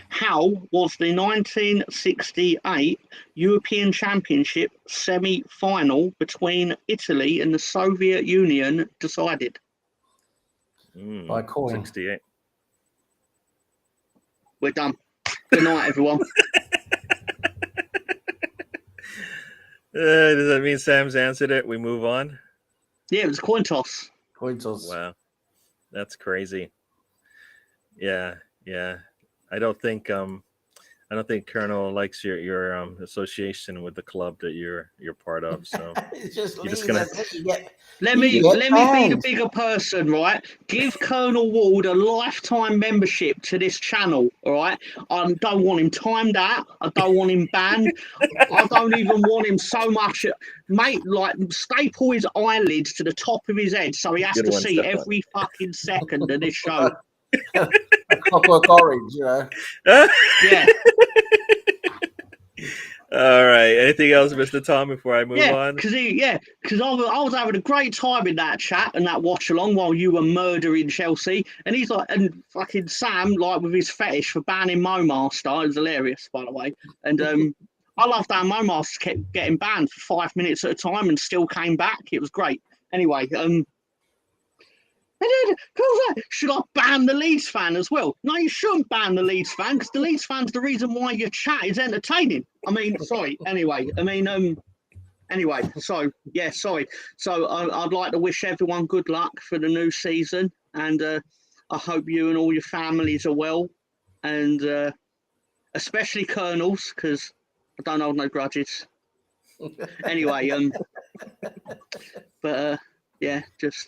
How was the 1968 European Championship semi-final between Italy and the Soviet Union decided? By coin. 68. We're done. Good night, everyone. Does that mean Sam's answered it? We move on? Yeah, it was a coin toss. Coin toss. Wow. That's crazy. Yeah. I don't think Colonel likes your association with the club that you're part of. So It's just you're just leave gonna it. You get- Let me You get be the banned. bigger person, right? Give Colonel Ward a lifetime membership to this channel, all right? I don't want him timed out. I don't want him banned. I don't even want him so much, mate. Like staple his eyelids to the top of his head so he has Good to one, see Stefan. every fucking second of this show. A Clockwork Orange, you know. Yeah, All right. Anything else, Mr. Tom, before I move yeah, on? because I was having a great time in that chat and that watch along while you were murdering Chelsea, and he's like, and fucking Sam, like with his fetish for banning Momaster, it was hilarious, by the way, and I loved how Momaster kept getting banned for 5 minutes at a time and still came back. It was great. Anyway, and then, should I ban the Leeds fan as well? No, you shouldn't ban the Leeds fan because the Leeds fan's the reason why your chat is entertaining. I mean, sorry. Anyway, so yeah, sorry. So I'd like to wish everyone good luck for the new season, and I hope you and all your families are well, and especially Colonels because I don't hold no grudges. Anyway, but yeah, just.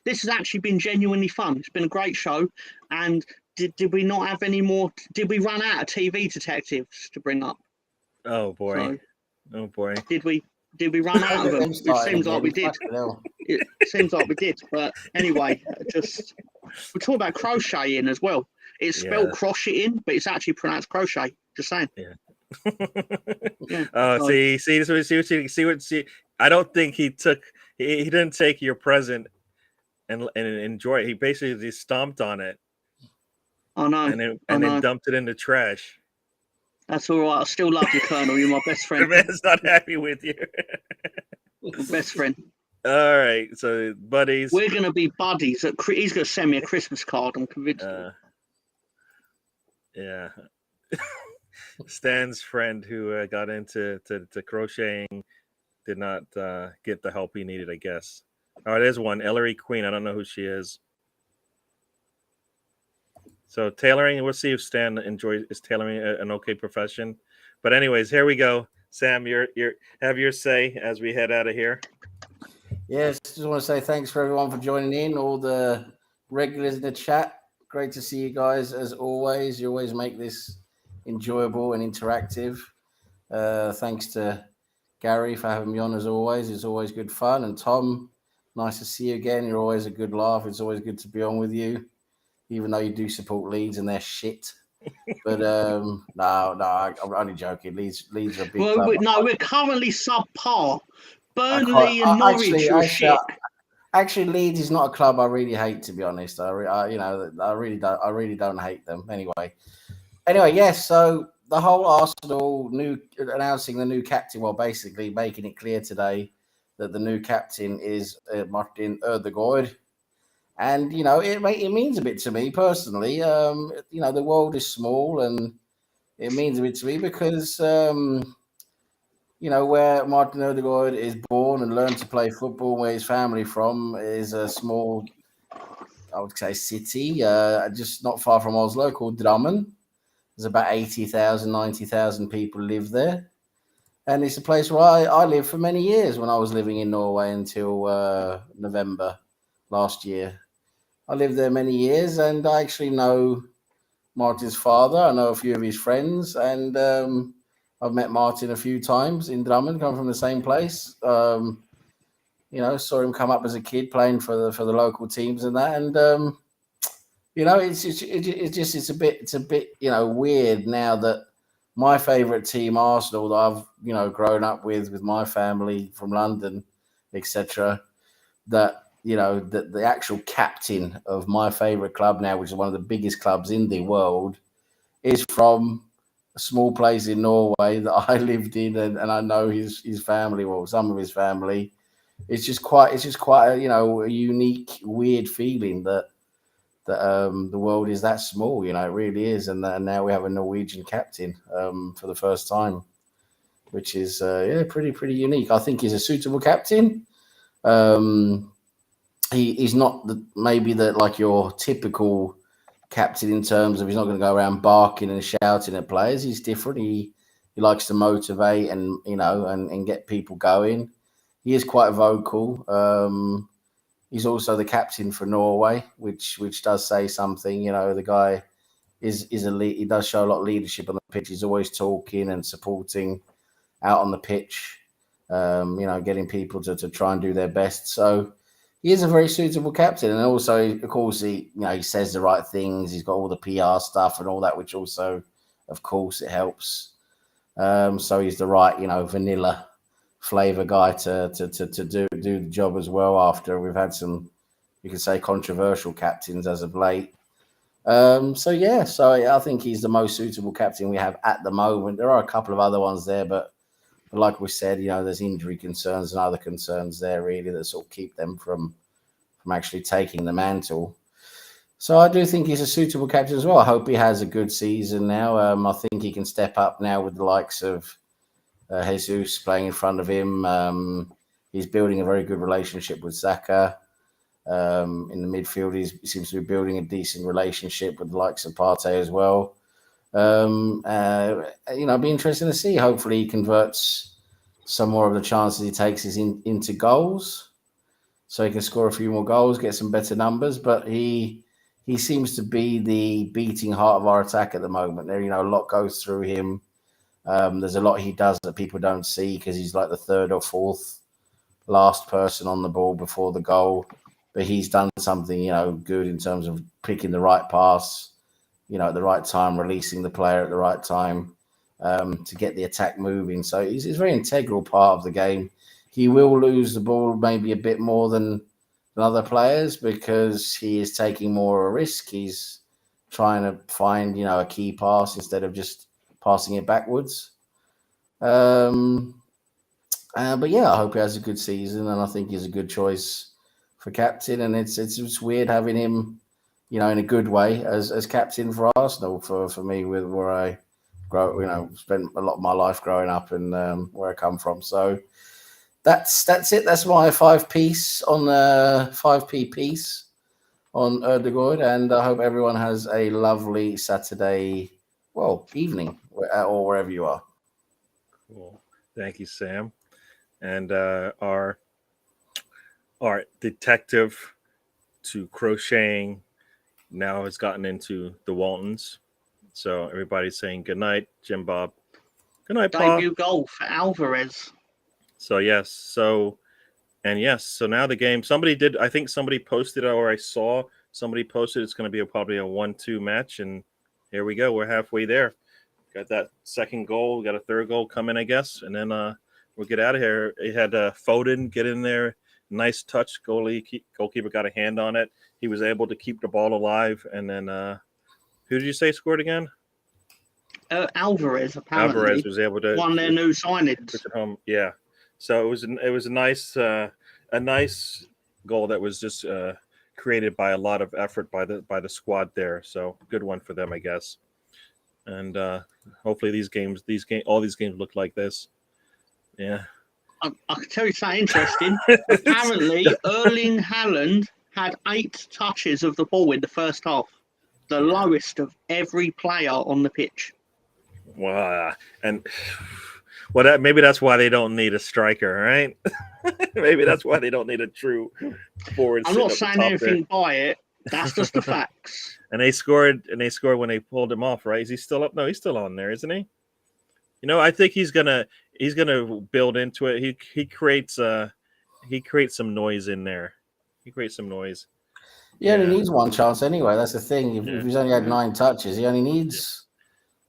This has actually been genuinely fun. It's been a great show. And did we not have any more? Did we run out of TV detectives to bring up? Oh boy. So, oh boy. did we run out of them? It seems like we did. It seems like we did. But anyway, just we're talking about crocheting as well. It's spelled crocheting, but it's actually pronounced crochet. Just saying. Yeah. Yeah. See. I don't think he didn't take your present and enjoy it. He basically just stomped on it. I know. And then dumped it in the trash. That's all right. I still love you, Colonel. You're my best friend. The man's not happy with you. My best friend. All right, so buddies. We're gonna be buddies. He's gonna send me a Christmas card. I'm convinced. Yeah. Stan's friend who got into crocheting did not get the help he needed, I guess. Oh, there's one, Ellery Queen. I don't know who she is. So tailoring, we'll see if Stan is tailoring an okay profession. But anyways, here we go. Sam, you're have your say as we head out of here. Yes, just want to say thanks for everyone for joining in, all the regulars in the chat. Great to see you guys as always. You always make this enjoyable and interactive. Thanks to Gary for having me on as always. It's always good fun. And Tom, nice to see you again. You're always a good laugh. It's always good to be on with you, even though you do support Leeds and they're shit. But no, I'm only joking. Leeds are a big club. We're currently subpar. Burnley and Norwich are shit. Actually, Leeds is not a club I really hate, to be honest. I really don't hate them. Anyway, yes. So the whole Arsenal announcing the new captain, well, basically making it clear today that the new captain is Martin Ødegaard. And, it means a bit to me personally. The world is small and it means a bit to me because, where Martin Ødegaard is born and learned to play football, where his family from is a small, I would say, city, just not far from Oslo, called Drammen. There's about 80,000, 90,000 people live there. And it's a place where I lived for many years when I was living in Norway until November last year. I lived there many years, and I actually know Martin's father. I know a few of his friends, and I've met Martin a few times in Drammen, come from the same place. saw him come up as a kid playing for the local teams and that, and it's a bit weird now that my favourite team, Arsenal, that I've grown up with my family from London, etc. That the actual captain of my favourite club now, which is one of the biggest clubs in the world, is from a small place in Norway that I lived in, and I know his family, well, some of his family. It's just quite a unique, weird feeling that the world is that small. It really is, and now we have a Norwegian captain for the first time, which is pretty unique. I think he's a suitable captain. He's not maybe like your typical captain in terms of he's not going to go around barking and shouting at players. He's different. He likes to motivate and and get people going. He is quite vocal. He's also the captain for Norway, which does say something. The guy is he does show a lot of leadership on the pitch. He's always talking and supporting out on the pitch. Getting people to try and do their best. So he is a very suitable captain, and also, of course, he says the right things. He's got all the PR stuff and all that, which also, of course, it helps. So he's the right, vanilla flavor guy to do the job as well. After we've had some, you could say, controversial captains as of late. So I think he's the most suitable captain we have at the moment. There are a couple of other ones there, but like we said, there's injury concerns and other concerns there really that sort of keep them from actually taking the mantle. So I do think he's a suitable captain as well. I hope he has a good season now. I think he can step up now with the likes of Jesus playing in front of him. He's building a very good relationship with Xhaka. In the midfield, he seems to be building a decent relationship with the likes of Partey as well. It'd be interesting to see. Hopefully he converts some more of the chances he takes into goals, so he can score a few more goals, get some better numbers. But he seems to be the beating heart of our attack at the moment. There, a lot goes through him. There's a lot he does that people don't see because he's like the third or fourth last person on the ball before the goal. But he's done something, good in terms of picking the right pass, at the right time, releasing the player at the right time to get the attack moving. So he's a very integral part of the game. He will lose the ball maybe a bit more than other players because he is taking more of a risk. He's trying to find, a key pass instead of just passing it backwards. But I hope he has a good season, and I think he's a good choice for captain. And it's weird having him, in a good way as captain for Arsenal for me, with where I spent a lot of my life growing up and where I come from. So that's it. That's my 5p piece on Ødegaard, and I hope everyone has a lovely Saturday, evening, or wherever you are. Cool. Thank you, Sam. And our detective to crocheting now has gotten into the Waltons. So everybody's saying good night, Jim Bob. Good night, Paul. Debut goal for Alvarez. So yes. So now the game. I think somebody posted, or I saw somebody posted, it's going to be probably a 1-2 match, and here we go. We're halfway there. Got that second goal. We got a third goal coming, I guess, and then we'll get out of here. It had Foden get in there. Nice touch. Goalkeeper got a hand on it. He was able to keep the ball alive. And then who did you say scored again? Alvarez, apparently. Alvarez was able to one their new signings. Took it home. Yeah. So it was a nice goal that was just created by a lot of effort by the squad there. So good one for them, I guess. And hopefully all these games look like this. Yeah. I can tell you something interesting. Apparently, Erling Haaland had 8 touches of the ball in the first half, the lowest of every player on the pitch. Wow. And maybe that's why they don't need a striker, right? Maybe that's why they don't need a true forward. I'm not saying anything by it. That's just the facts. And they scored when they pulled him off, right? Is he still up? No, he's still on there, isn't he? I think he's gonna build into it. He creates he creates some noise in there. He creates some noise. He only needs one chance anyway. That's the thing. If he's only had 9 touches, he only needs,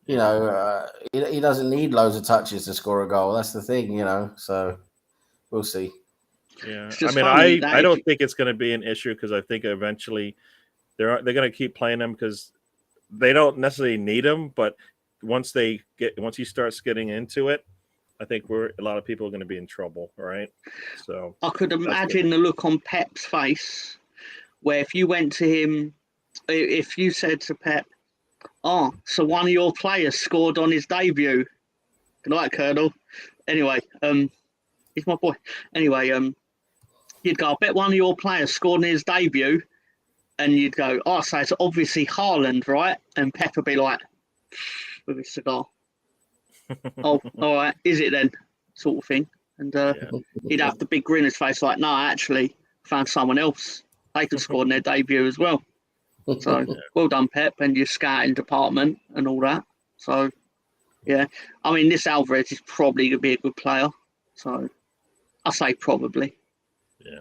he doesn't need loads of touches to score a goal. That's the thing, So we'll see. Yeah, I mean, I don't think it's going to be an issue because I think eventually they're going to keep playing him because they don't necessarily need him, but once he starts getting into it, I think a lot of people are going to be in trouble, right? So I could imagine the look on Pep's face where if you went to him, if you said to Pep, "Oh, so one of your players scored on his debut." Good night, Colonel. Anyway, he's my boy. Anyway, you'd go, "I bet one of your players scored on his debut," and you'd go, "Oh, so it's obviously Haaland, right?" And Pep would be like, with his cigar, "Oh, all right, is it then?" Sort of thing. And he'd have the big grin on his face like, "No, I actually found someone else. They could score in their debut as well." So well done, Pep, and your scouting department and all that. So yeah, I mean, this Alvarez is probably going to be a good player. So I say probably. Yeah.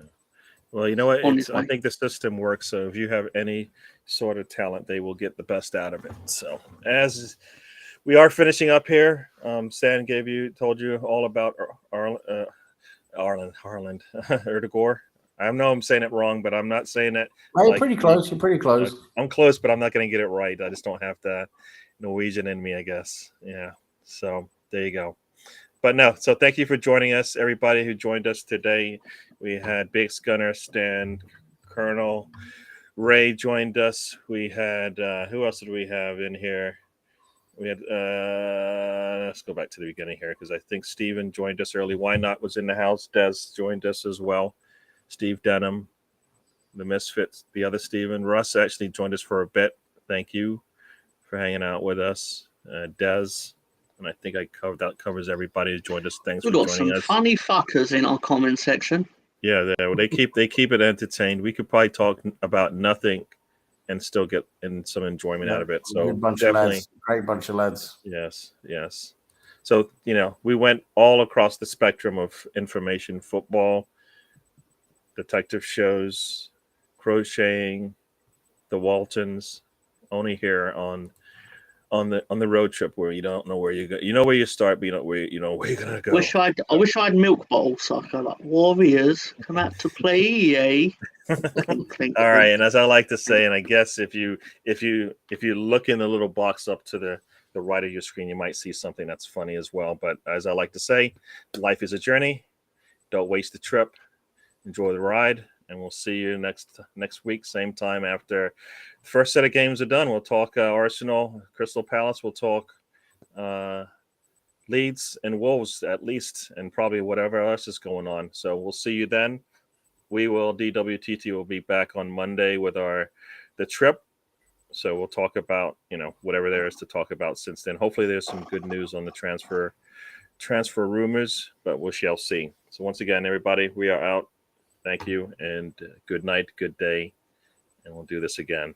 Well, you know what? I think the system works. So if you have any sort of talent, they will get the best out of it. So as we are finishing up here, Stan told you all about Harland Erdegaard. I know I'm saying it wrong, but I'm not saying it. You're pretty close. You're pretty close. I'm close, but I'm not going to get it right. I just don't have the Norwegian in me, I guess. Yeah. So there you go. But no, so thank you for joining us, everybody who joined us today. We had Big Gunner, Stan, Colonel Ray joined us. We had who else did we have in here? We had let's go back to the beginning here because I think Steven joined us early. Why Not was in the house. Des joined us as well. Steve Denham, the Misfits, the other Steven. Russ actually joined us for a bit. Thank you for hanging out with us. Des, and I think that covers everybody who joined us. Thanks for joining us. We've got some funny fuckers in our comment section. Yeah, they keep it entertained. We could probably talk about nothing and still get some enjoyment out of it. So definitely, great bunch of lads. Yes. So we went all across the spectrum of information: football, detective shows, crocheting, the Waltons. Only here on the road trip where you don't know where you go. You know where you start, but you know where you're gonna go. I wish I had milk bottles so I could go like Warriors come out to play. Clink, clink, All right, and as I like to say, and I guess if you look in the little box up to the right of your screen, you might see something that's funny as well. But as I like to say, life is a journey. Don't waste the trip. Enjoy the ride, and we'll see you next week, same time after the first set of games are done. We'll talk Arsenal, Crystal Palace. We'll talk Leeds and Wolves at least, and probably whatever else is going on. So we'll see you then. DWTT will be back on Monday with the trip. So we'll talk about whatever there is to talk about since then. Hopefully there's some good news on the transfer rumors, but we shall see. So once again, everybody, we are out. Thank you, and good night, good day, and we'll do this again.